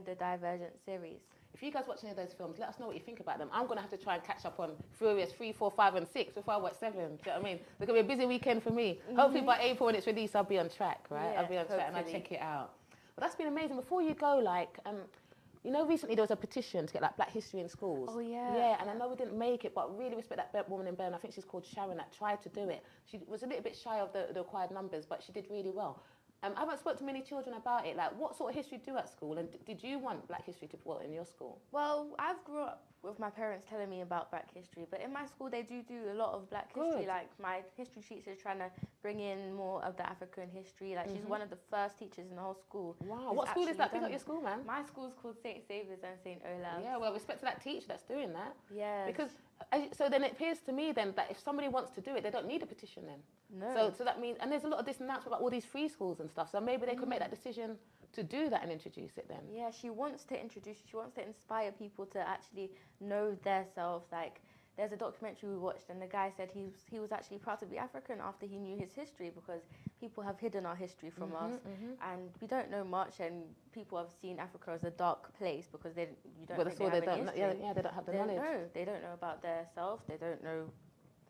the Divergent series. If you guys watch any of those films, let us know what you think about them. I'm going to have to try and catch up on Furious 3, 4, 5, and 6 before I watch 7. Do you know what I mean? It's going to be a busy weekend for me. Hopefully by April when it's released, I'll be on track, right? Yeah, I'll be on track and I'll check it out. But that's been amazing. Before you go, like, you know, recently there was a petition to get like Black history in schools. Oh, yeah. Yeah, and I know we didn't make it, but really respect that woman in Birmingham. I think she's called Sharon that tried to do it. She was a little bit shy of the required numbers, but she did really well. I haven't spoken to many children about it. Like, what sort of history do you at school? And did you want Black history to be taught in your school? Well, I've grew up with my parents telling me about Black history, but in my school they do a lot of Black history. Like, my history teacher is trying to bring in more of the African history. Like, she's one of the first teachers in the whole school. Wow, what school is that? Pick up your school, man. My school's called St. Saviour's and St. Olave's. Yeah, well, respect to that teacher that's doing that. Yeah. Because, so then it appears to me then that if somebody wants to do it, they don't need a petition then. No. So that means, and there's a lot of disannouncement about all these free schools and stuff, so maybe they could make that decision to do that and introduce it then. Yeah, she wants to inspire people to actually know their self. Like, there's a documentary we watched and the guy said he was actually proud to be African after he knew his history, because people have hidden our history from us and we don't know much, and people have seen Africa as a dark place because they don't have any history. Yeah, they don't have the knowledge. They don't know about their self, they don't know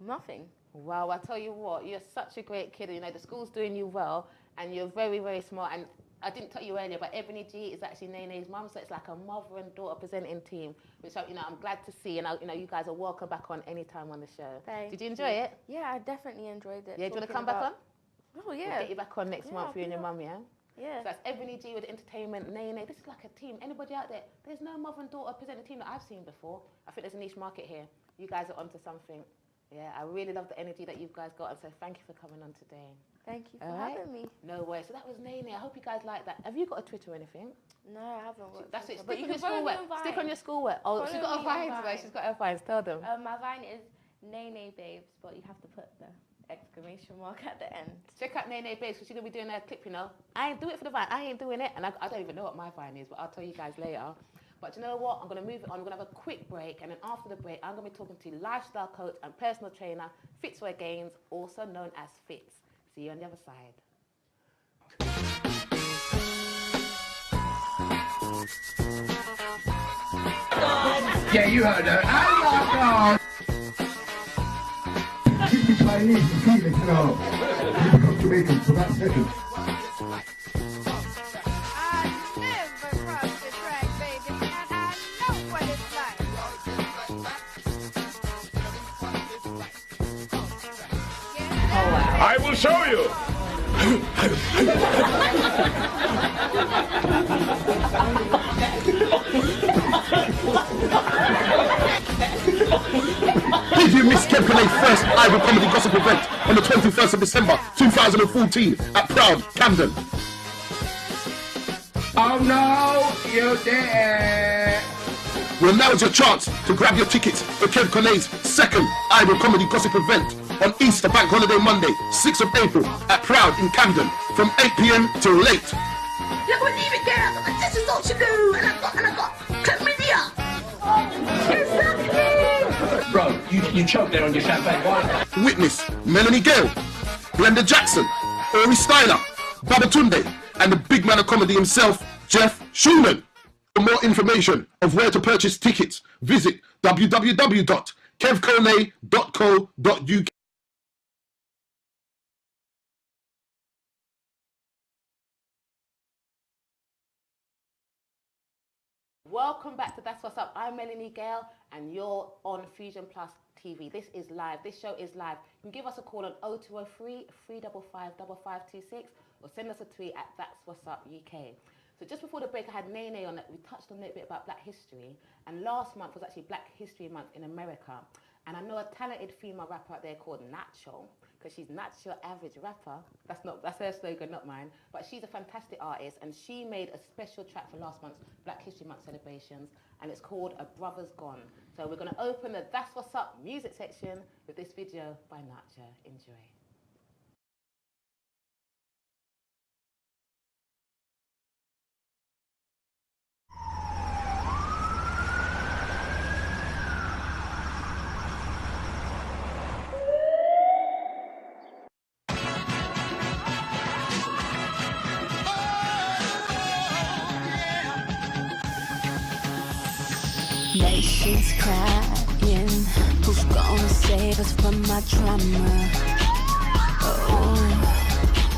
nothing. Wow, I tell you what, you're such a great kid. You know, the school's doing you well and you're very, very smart. And I didn't tell you earlier, but Ebony G is actually Nene's mum, so it's like a mother and daughter presenting team, which I'm glad to see. And you guys are welcome back on any time on the show. Did you enjoy it? Yeah, I definitely enjoyed it. Yeah, do you want to come back on? Oh yeah. We'll get you back on next month, you and your mum, yeah? Yeah. So that's Ebony G with entertainment, Nene. This is like a team. Anybody out there? There's no mother and daughter presenting team that I've seen before. I think there's a niche market here. You guys are onto something. Yeah, I really love the energy that you guys got, and so thank you for coming on today. Thank you for having me. No way. So that was Nene. I hope you guys like that. Have you got a Twitter or anything? No, I haven't. That's it. But Stick on your schoolwork. Stick on your schoolwork. Oh, she's got a Vine today. She's got her Vines. Tell them. My Vine is Nene Babes, but you have to put the exclamation mark at the end. Check out Nene Babes, because she's going to be doing a clip, you know. I ain't do it for the Vine. I ain't doing it. And I don't even know what my Vine is, but I'll tell you guys later. But you know what? I'm going to move it on. We're going to have a quick break. And then after the break, I'm going to be talking to lifestyle coach and personal trainer, Fitz Gaines, also known as Fitz. See you on the other side. Yeah, you heard her. I Give me Chinese and Felix now. You become Jamaican for that second. I will show you. Did you miss Kev Coney's first Ivor Comedy Gossip event on the 21st of December 2014 at Proud, Camden? Oh no, you didn't. Well, now is your chance to grab your tickets for Kev Coney's second Ivor Comedy Gossip event on Easter Bank Holiday Monday, 6th of April at Proud in Camden from 8 p.m. till late. You wouldn't even get it. This is all you do. And I got chlamydia. Exactly. Bro, you choked there on your champagne wine. Witness Melanie Gayle, Brenda Jackson, Ori Styler, Babatunde, and the big man of comedy himself, Jeff Schumann. For more information of where to purchase tickets, visit www.kevconey.co.uk. Welcome back to That's What's Up. I'm Melanie Gayle and you're on FusionPlusTV. This is live. This show is live. You can give us a call on 0203 355 5526 or send us a tweet at That's What's Up UK. So just before the break, I had Nene on it. We touched on a little bit about Black history. And last month was actually Black History Month in America. And I know a talented female rapper out there called Nacho, because she's not your average rapper. That's her slogan, not mine. But she's a fantastic artist, and she made a special track for last month's Black History Month celebrations, and it's called A Brother's Gone. So we're going to open the That's What's Up music section with this video by Nacho. Enjoy. nation's crying. Who's gonna save us from my trauma? Oh,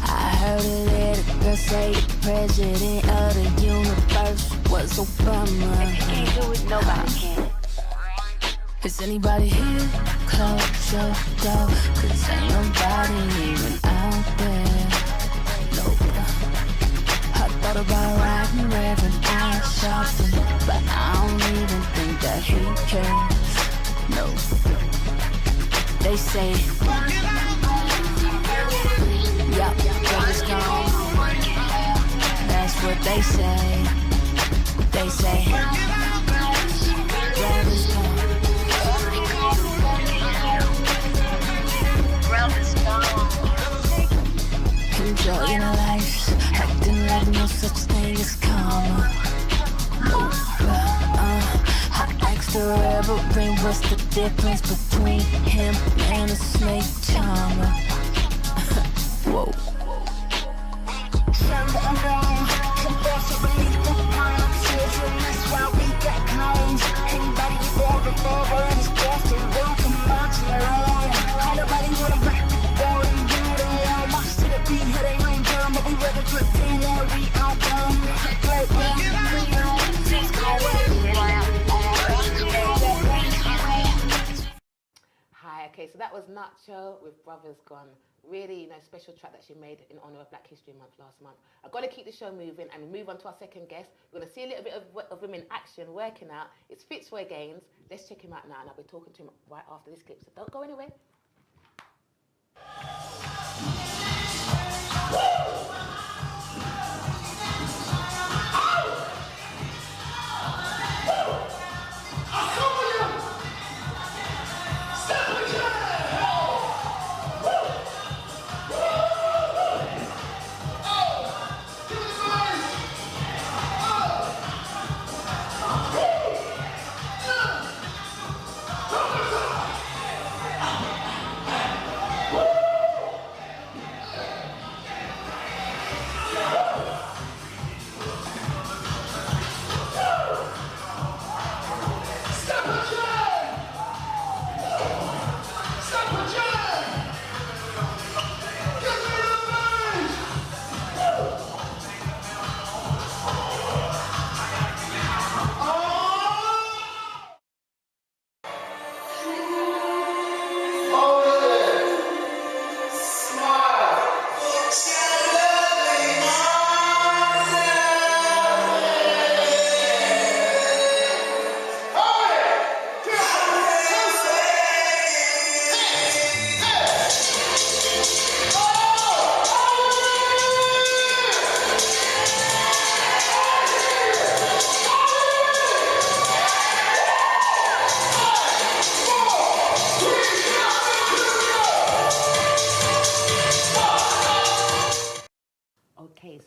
I heard a little girl say the president of the universe was Obama. If he can't do it, nobody can. Is anybody here? Close your door, 'cause ain't nobody even out there. Nope. I thought about writing Reverend Al Sharpton, but I don't even think that he cares. No. They say, yup, brother's gone. That's what they say. They say, brother's gone. Brother's gone. Enjoying life, acting like no such thing as karma. I asked the Reverend, what's the difference between him and a snake charmer? Whoa. Hi, okay, so that was Nacho with Brothers Gone. Really, special track that she made in honour of Black History Month last month. I've got to keep the show moving and move on to our second guest. We're going to see a little bit of him in action, working out. It's Fitz Gaines. Let's check him out now, and I'll be talking to him right after this clip, so don't go anywhere.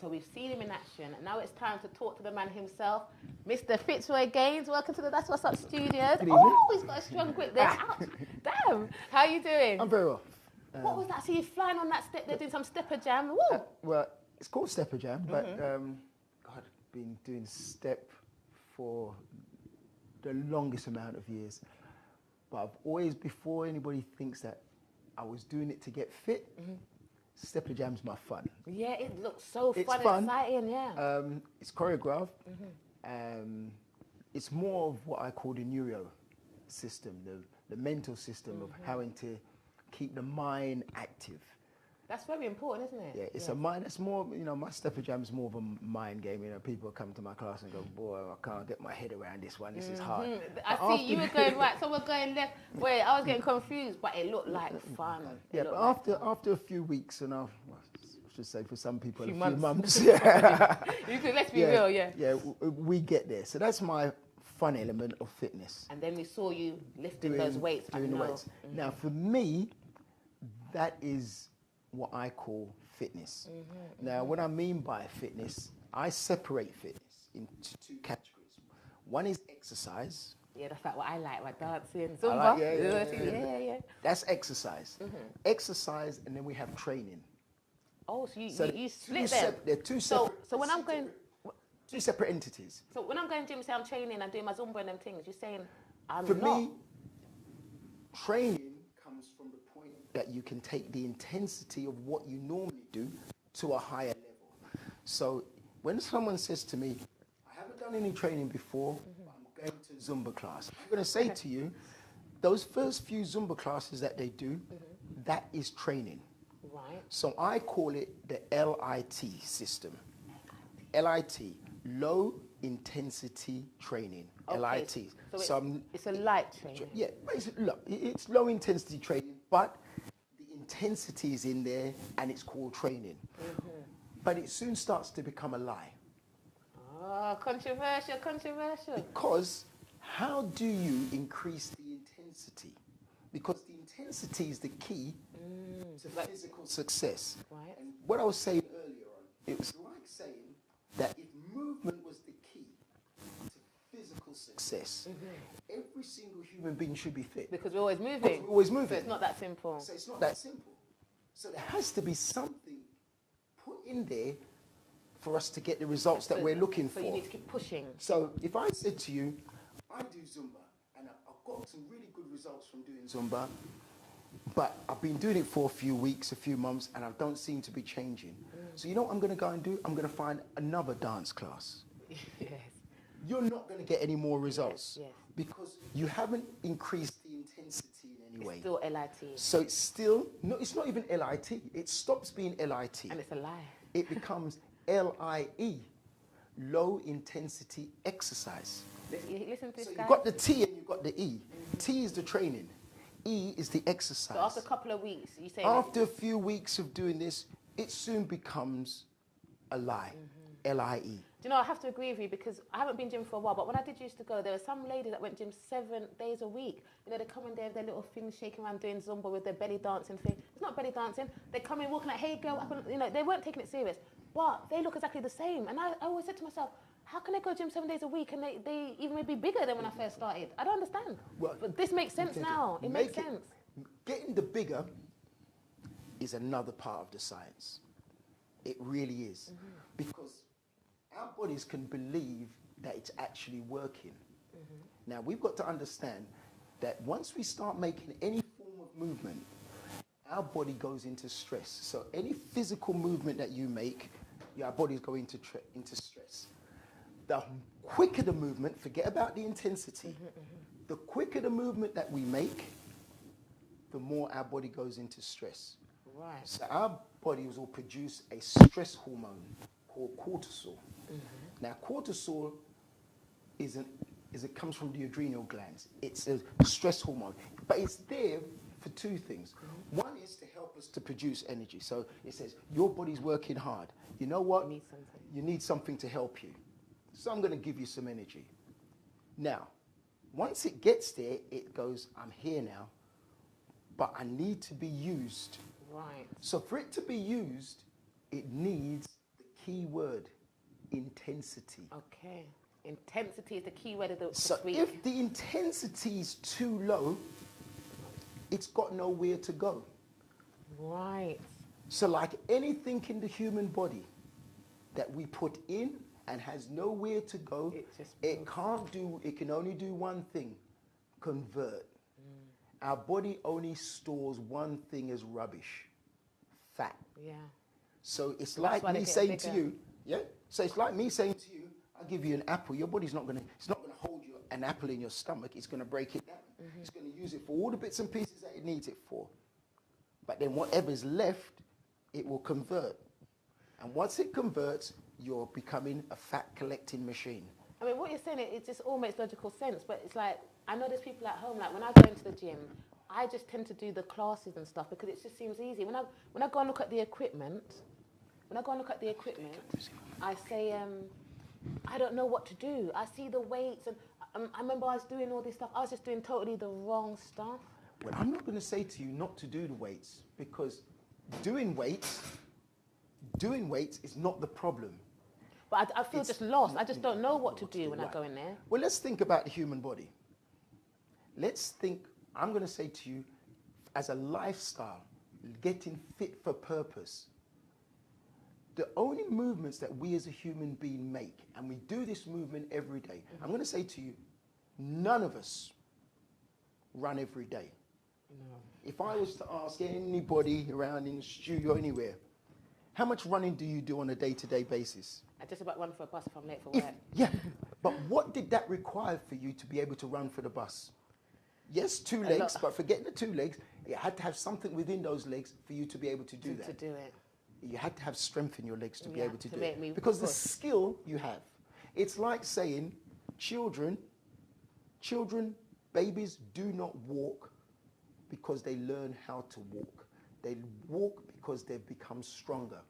So we've seen him in action, and now it's time to talk to the man himself, Mr. Fitz Gaines. Welcome to the That's What's Up studios. Oh, he's got a strong grip there. Ouch. Damn. How are you doing? I'm very well. What was that? So you're flying on that step, they're doing some stepper jam. Woo. Well, it's called stepper jam, but God, I've been doing step for the longest amount of years. But I've always, before anybody thinks that I was doing it to get fit, stepper jam's my fun. Yeah, it looks so fun and exciting, yeah. It's choreographed. It's more of what I call the neuro system, the mental system of having to keep the mind active. That's very important, isn't it? Yeah, it's a mind. It's more, my stepper jam is more of a mind game. People come to my class and go, "Boy, I can't get my head around this one. This is hard." I see you were going right, so we're going left. Wait, I was getting confused, but it looked like fun. Yeah, but after a few weeks and I should say for some people a few months. Let's be real, yeah. Yeah, we get there. So that's my fun element of fitness. And then we saw you lifting those weights. Doing the weights. Now, for me, that is what I call fitness. Now, what I mean by fitness, I separate fitness into two categories. One is exercise. Yeah, that's like what I like dancing, Zumba. Yeah. That's exercise. Exercise, and then we have training. Oh, so you split them. They're two separate. So when I'm going, two separate entities. So when I'm going to gym, say I'm training, I'm doing my Zumba and them things. You're saying For me, training comes from the point that you can take the intensity of what you normally do to a higher level. So when someone says to me, I haven't done any training before, I'm going to Zumba class, I'm going to say to you, those first few Zumba classes that they do, that is training. Right. So I call it the LIT system. LIT, low intensity training. Okay. LIT. So it's a light training. Yeah, basically, look, it's low intensity training, but the intensity is in there and it's called training. But it soon starts to become a lie. Oh, controversial. Because how do you increase the intensity? Because the intensity is the key to physical success. Right. And what I was saying earlier on, it was like saying that if movement was the key to physical success, every single human being should be fit. Because we're always moving. We're always moving. So it's not that simple. So it's not that simple. So there has to be something put in there for us to get the results that we're looking for. So you need to keep pushing. So if I said to you, I do Zumba, and I've got some really good results from doing Zumba, but I've been doing it for a few weeks, a few months, and I don't seem to be changing. So you know what I'm going to go and do? I'm going to find another dance class. Yes. You're not going to get any more results. Yes. Because you haven't increased the intensity in any way. It's still LIT. So it's still, no, it's not even LIT. It stops being LIT. And it's a lie. It becomes LIE, low intensity exercise. Listen to this, So guys. you've got the T and you've got the E. T is the training. E is the exercise. So after a couple of weeks, you say... After a few weeks of doing this, it soon becomes a lie. LIE. Do you know, I have to agree with you because I haven't been gym for a while, but when I did used to go, there were some ladies that went gym 7 days a week. You know, they come in there with their little things shaking around doing Zumba with their belly dancing thing. It's not belly dancing. They come in walking like, hey girl, you know, they weren't taking it serious. But they look exactly the same. And I always said to myself, how can they go gym 7 days a week and they even maybe bigger than when I first started? I don't understand. Well, but this makes sense now. It makes sense. Getting the bigger is another part of the science. It really is. Because our bodies can believe that it's actually working. Now, we've got to understand that once we start making any form of movement, our body goes into stress. So any physical movement that you make, your body's going into stress. The quicker the movement, forget about the intensity, the quicker the movement that we make, the more our body goes into stress. Right. So our bodies will produce a stress hormone called cortisol. Now, cortisol it comes from the adrenal glands. It's a stress hormone, but it's there for two things. One is to help us to produce energy. So it says your body's working hard. You know what? You need something to help you. So I'm going to give you some energy. Now, once it gets there, it goes, I'm here now, but I need to be used. Right. So for it to be used, it needs the key word, intensity. Okay. Intensity is the key word of the So week. if the intensity is too low, it's got nowhere to go. Right. So like anything in the human body that we put in and has nowhere to go, it can only do one thing, convert. Our body only stores one thing as rubbish, fat. Yeah. So it's like me saying to you, so it's like me saying to you, I'll give you an apple. Your body's not going to hold you an apple in your stomach. It's going to break it down. It's going to use it for all the bits and pieces that it needs it for. But then whatever's left, it will convert. And once it converts, you're becoming a fat collecting machine. I mean, what you're saying, it just all makes logical sense. But it's like, I know there's people at home, like when I go into the gym, I just tend to do the classes and stuff because it just seems easy. When I go and look at the equipment, I say, I don't know what to do. I see the weights, and I remember I was doing all this stuff. I was just doing totally the wrong stuff. Well, I'm not going to say to you not to do the weights, because doing weights is not the problem. But I feel just lost. I just don't know what to do when I go in there. Well, let's think about the human body. Let's think, I'm going to say to you, as a lifestyle, getting fit for purpose, the only movements that we as a human being make, and we do this movement every day, I'm going to say to you, none of us run every day. No. If I was to ask anybody around in the studio anywhere, how much running do you do on a day-to-day basis? I just about run for a bus if I'm late for work. Yeah, but what did that require for you to be able to run for the bus? Yes, 2 legs, but forget the 2 legs. You had to have something within those legs for you to be able to do that. To do it. You had to have strength in your legs to be able to do it. Because the skill you have. It's like saying children, babies do not walk because they learn how to walk. They walk because they've become stronger.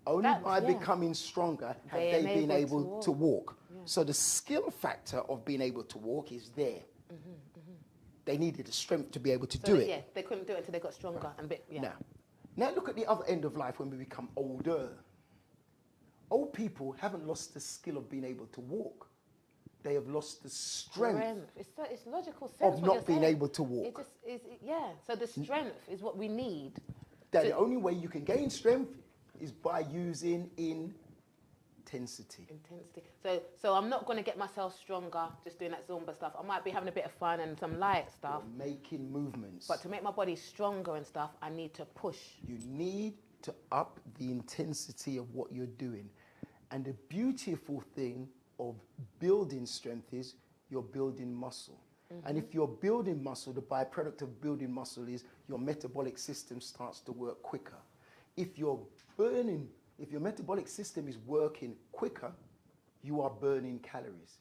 Only by becoming stronger have they been able to walk. Yeah. So the skill factor of being able to walk is there. They needed the strength to be able to do it. Yeah, they couldn't do it until they got stronger and bit. Yeah. Now look at the other end of life when we become older. Old people haven't lost the skill of being able to walk. They have lost the strength. It's logical sense of not being able to walk. It just is, yeah. So the strength is what we need. That the only way you can gain strength is by using intensity. So I'm not going to get myself stronger just doing that Zumba stuff. I might be having a bit of fun and some light stuff. You're making movements. But to make my body stronger and stuff, I need to push. You need to up the intensity of what you're doing. And the beautiful thing of building strength is you're building muscle. And if you're building muscle, the byproduct of building muscle is your metabolic system starts to work quicker. If your metabolic system is working quicker, you are burning calories.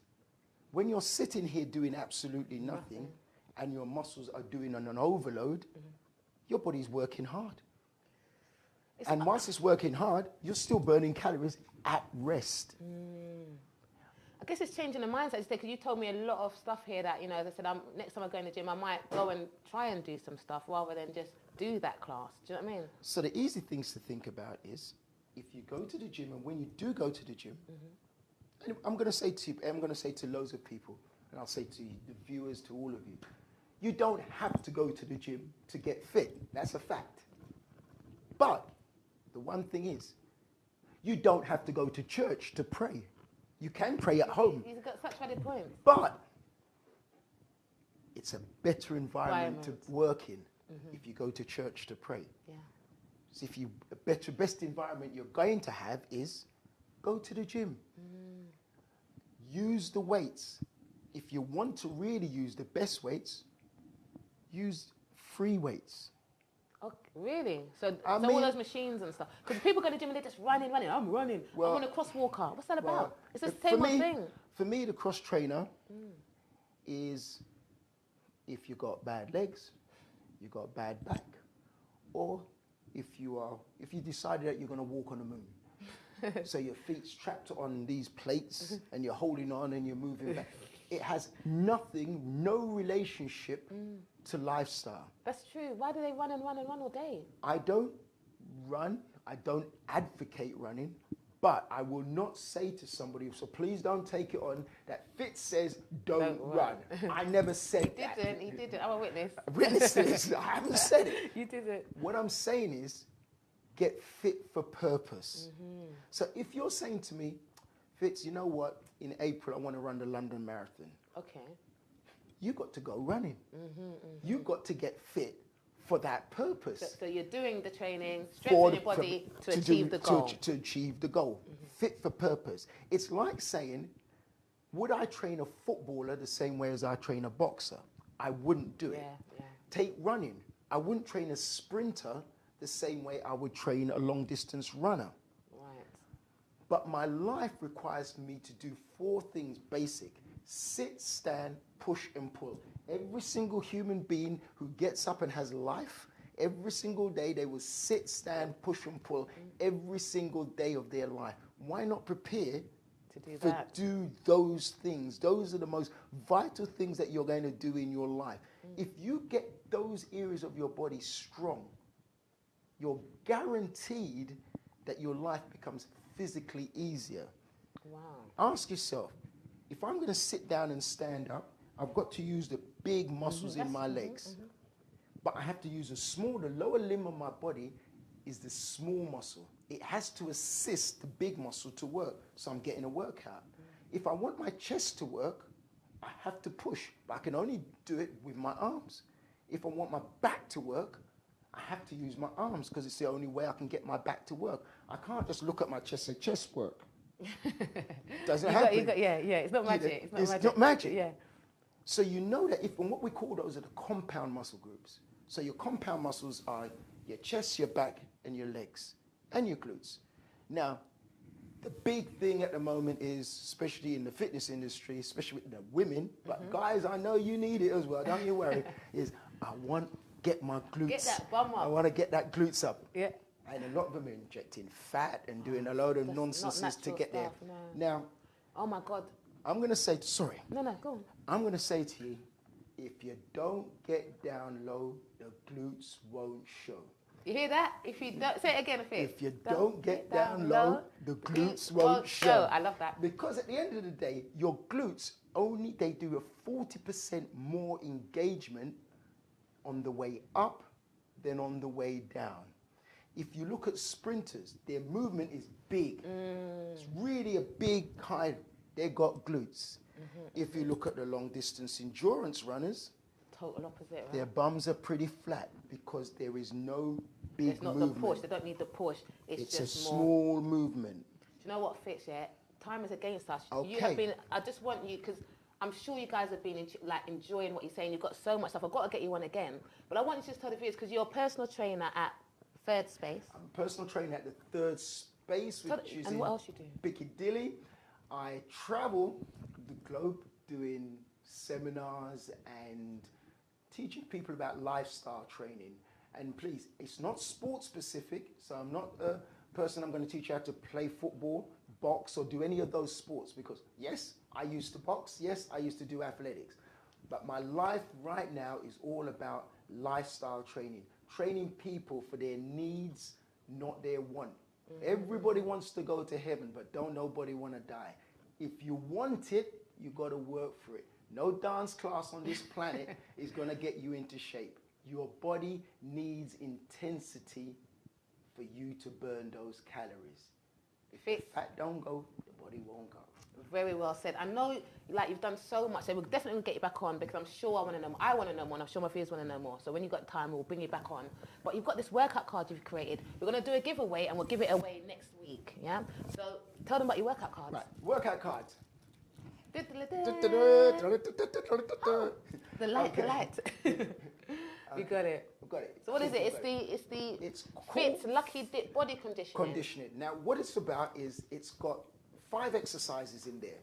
When you're sitting here doing absolutely nothing and your muscles are doing an overload, your body's working hard. And once it's working hard, you're still burning calories at rest. I guess it's changing the mindset, because you told me a lot of stuff here that, as I said, next time I go in the gym, I might go and try and do some stuff rather than just do that class. Do you know what I mean? So the easy things to think about is, if you go to the gym, and when you do go to the gym, and I'm going to say to loads of people, and I'll say to the viewers, to all of you, you don't have to go to the gym to get fit. That's a fact. But the one thing is, you don't have to go to church to pray. You can pray at home. He's got such valid points. But it's a better environment to work in if you go to church to pray. Yeah. So best environment you're going to have is go to the gym. Use the weights. If you want to really use the best weights, use free weights. Oh, really? So all those machines and stuff. Because people go to the gym and they're just running. I'm running. I'm on a crosswalker. What's that about? It's the same thing. For me, the cross trainer is if you got bad legs, you got bad back, or if you decided that you're going to walk on the moon. So your feet's trapped on these plates and you're holding on and you're moving back. It has no relationship to lifestyle. That's true. Why do they run all day? I don't run. I don't advocate running. But I will not say to somebody, so please don't take it on, that Fitz says don't run. I never said that. He didn't. I'm a witness. Witnesses. I haven't said it. You didn't. What I'm saying is get fit for purpose. So if you're saying to me, Fitz, you know what? In April, I want to run the London Marathon. Okay. You got to go running. You got to get fit for that purpose. So you're doing the training, strengthening your body to achieve the goal. To achieve the goal. Fit for purpose. It's like saying, would I train a footballer the same way as I train a boxer? I wouldn't do it. Take running. I wouldn't train a sprinter the same way I would train a long distance runner. But my life requires me to do 4 things basic. Sit, stand, push and pull. Every single human being who gets up and has life, every single day they will sit, stand, push and pull every single day of their life. Why not prepare to do those things? Those are the most vital things that you're going to do in your life. If you get those areas of your body strong, you're guaranteed that your life becomes physically easier. Wow. Ask yourself, if I'm going to sit down and stand up, I've got to use the big muscles in my legs. But I have to use the lower limb of my body is the small muscle. It has to assist the big muscle to work, so I'm getting a workout. If I want my chest to work, I have to push, but I can only do it with my arms. If I want my back to work, I have to use my arms because it's the only way I can get my back to work. I can't just look at my chest and chest work. Doesn't happen. Yeah, it's not magic. It's not magic. Yeah. So you know that and what we call those are the compound muscle groups. So your compound muscles are your chest, your back, and your legs, and your glutes. Now, the big thing at the moment is, especially in the fitness industry, especially with the women, but guys, I know you need it as well, don't you worry, is I want to get my glutes. Get that bum up. I want to get that glutes up. Yeah. And a lot of them are injecting fat and doing a load of nonsense to get there. No. Now, oh my God. I'm going to say, sorry. No, go on. I'm going to say to you, if you don't get down low, the glutes won't show. You hear that? If you don't, say it again, Fitz. If you don't get down low, the glutes won't show. I love that. Because at the end of the day, your glutes they do a 40% more engagement on the way up than on the way down. If you look at sprinters, their movement is big. It's really a big kind. They got glutes. If you look at the long distance endurance runners, total opposite, right? Their bums are pretty flat because there is no big It's not movement. the push. They don't need the push. It's just a small movement. Do you know what, Fitz? Yeah, time is against us. Okay. You have been. I just want you because I'm sure you guys have been enjoying what you're saying. You've got so much stuff. I've got to get you on again, but I want you to just tell the viewers because you're a personal trainer at Third Space. I'm a personal trainer at the Third Space, which is and what else you do? Piccadilly. I travel the globe doing seminars and teaching people about lifestyle training. And please, it's not sports specific, so I'm not a person I'm going to teach you how to play football, box, or do any of those sports because yes, I used to box, yes, I used to do athletics. But my life right now is all about lifestyle training, training people for their needs, not their want. Everybody wants to go to heaven, but don't nobody want to die. If you want it, you got to work for it. No dance class on this planet is going to get you into shape. Your body needs intensity for you to burn those calories. If the fat don't go, the body won't go. Very well said. I know, you've done so much, so we're definitely going to get you back on because I'm sure I want to know more. I want to know more, and I'm sure my viewers want to know more. So when you've got time, we'll bring you back on. But you've got this workout card you've created. We're going to do a giveaway, and we'll give it away next week, yeah? So tell them about your workout cards. Right, workout cards. The light. You got it. I've got it. So what is it? It's Fitz Lucky Dip Body Conditioning. Now, what it's about is it's got 5 exercises in there.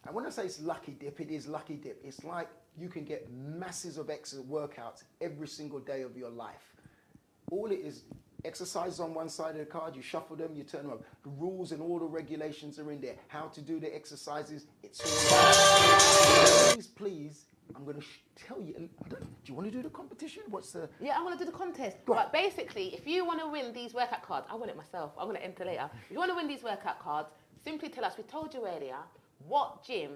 And when I say it's Lucky Dip, it is Lucky Dip. It's like you can get masses of workouts every single day of your life. All it is, exercises on one side of the card, you shuffle them, you turn them up. The rules and all the regulations are in there. How to do the exercises, it's all please, I'm going to tell you. Do you want to do the competition? Yeah, I want to do the contest. But basically, if you want to win these workout cards, I want it myself. I'm going to enter later. If you want to win these workout cards, simply tell us. We told you earlier, what gym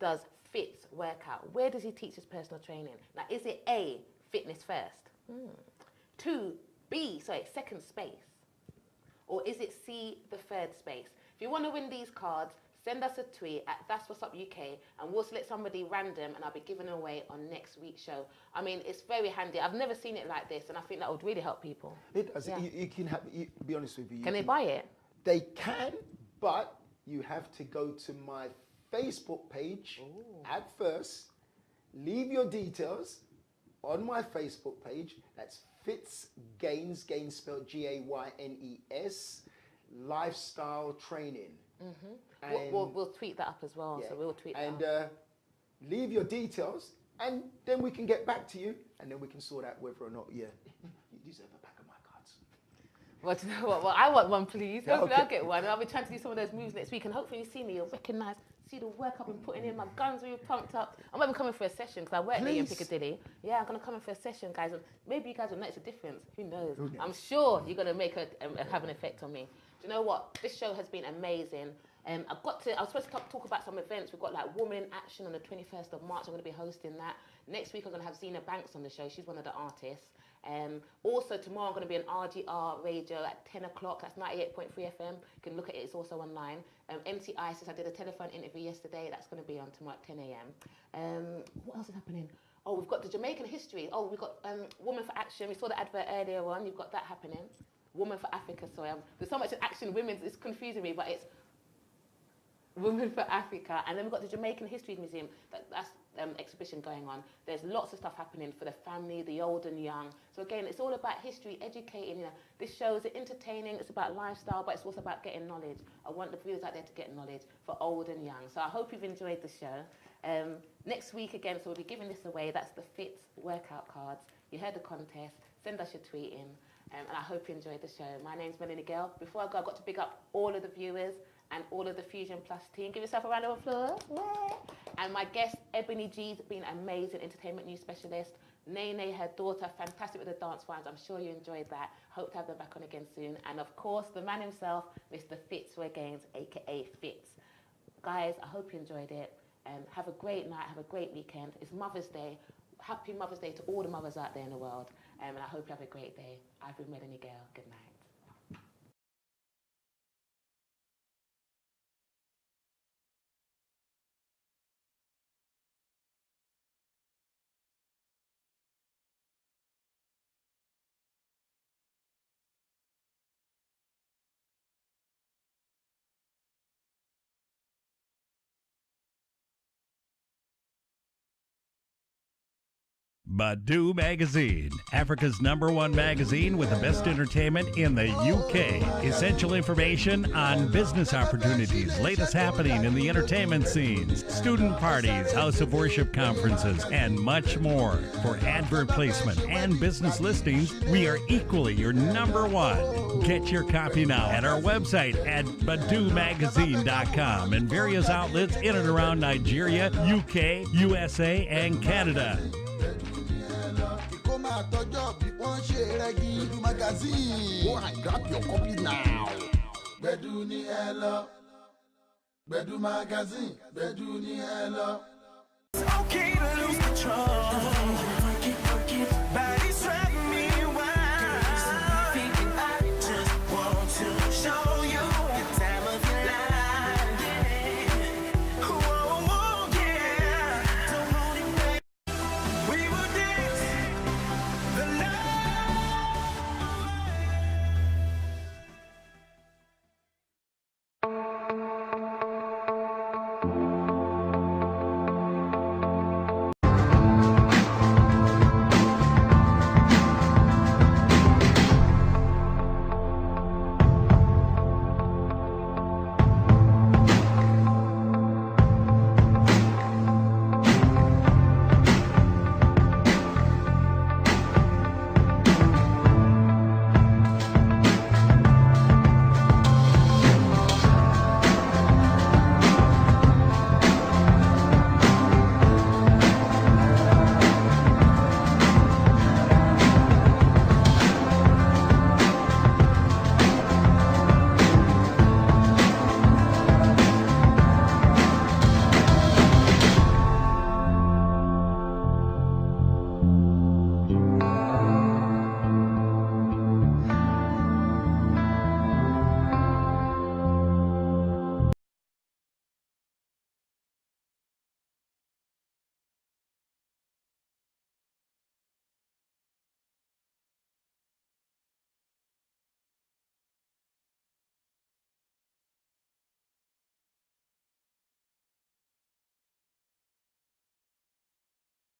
does Fitz work out? Where does he teach his personal training? Now, is it A, fitness first? 2, second space? Or is it C, the third space? If you want to win these cards, send us a tweet at That's What's Up UK and we'll select somebody random and I'll be giving them away on next week's show. I mean, it's very handy. I've never seen it like this and I think that would really help people. It does. Yeah. You can be honest with you. Can they buy it? They can, but you have to go to my Facebook page at first, leave your details on my Facebook page. That's Fitz Gaines spelled Gaynes, lifestyle training. We'll tweet that up as well. Yeah. So we'll tweet that up. Leave your details, and then we can get back to you, and then we can sort out whether or not you deserve a pack of my cards. Well, do you know what? Well, I want one, please. Hopefully I'll get one. I'll be trying to do some of those moves next week, and hopefully you see me, you'll recognise, see the work I've been putting in, my guns will be pumped up. I'm even coming for a session, because I work there in Piccadilly. Yeah, I'm going to come in for a session, guys, and maybe you guys will notice a difference. Who knows? I'm sure you're going to have an effect on me. Do you know what? This show has been amazing. I was supposed to talk about some events. We've got Woman in Action on the 21st of March. I'm going to be hosting that. Next week, I'm going to have Zena Banks on the show. She's one of the artists. Also, tomorrow I'm going to be on RGR Radio at 10 o'clock. That's 98.3 FM. You can look at it. It's also online. MC Isis, I did a telephone interview yesterday. That's going to be on tomorrow at 10 a.m. What else is happening? Oh, we've got the Jamaican history. Oh, we've got Woman for Action. We saw the advert earlier on. You've got that happening. Woman for Africa. Sorry, there's so much in action. Women's. It's confusing me, but it's Women for Africa. And then we've got the Jamaican History Museum. That's exhibition going on. There's lots of stuff happening for the family, the old and young. So again, it's all about history, educating. You know, this show is entertaining. It's about lifestyle, but it's also about getting knowledge. I want the viewers out there to get knowledge for old and young. So I hope you've enjoyed the show. Next week again, so we'll be giving this away. That's the Fitz workout cards. You heard the contest. Send us your tweet in. And I hope you enjoyed the show. My name's Melanie Gayle. Before I go, I've got to big up all of the viewers and all of the Fusion Plus team. Give yourself a round of applause. Yeah. And my guest, Ebony G's been an amazing entertainment news specialist. Nene, her daughter, fantastic with the dance rounds. I'm sure you enjoyed that. Hope to have them back on again soon. And of course, the man himself, Mr. Fitz Gaines, aka Fitz. Guys, I hope you enjoyed it. Have a great night, have a great weekend. It's Mother's Day. Happy Mother's Day to all the mothers out there in the world. And I hope you have a great day. I've been Melanie Gayle. Good night. Badu Magazine, Africa's #1 magazine with the best entertainment in the UK. Essential information on business opportunities, latest happening in the entertainment scenes, student parties, house of worship conferences, and much more. For advert placement and business listings, we are equally your #1. Get your copy now at our website at badumagazine.com and various outlets in and around Nigeria, UK, USA, and Canada. Magazine. Go and grab your copy now. Bedu ni hello. Bedu Magazine. Bedu ni hello. It's okay to lose control. Work it, body's trapped.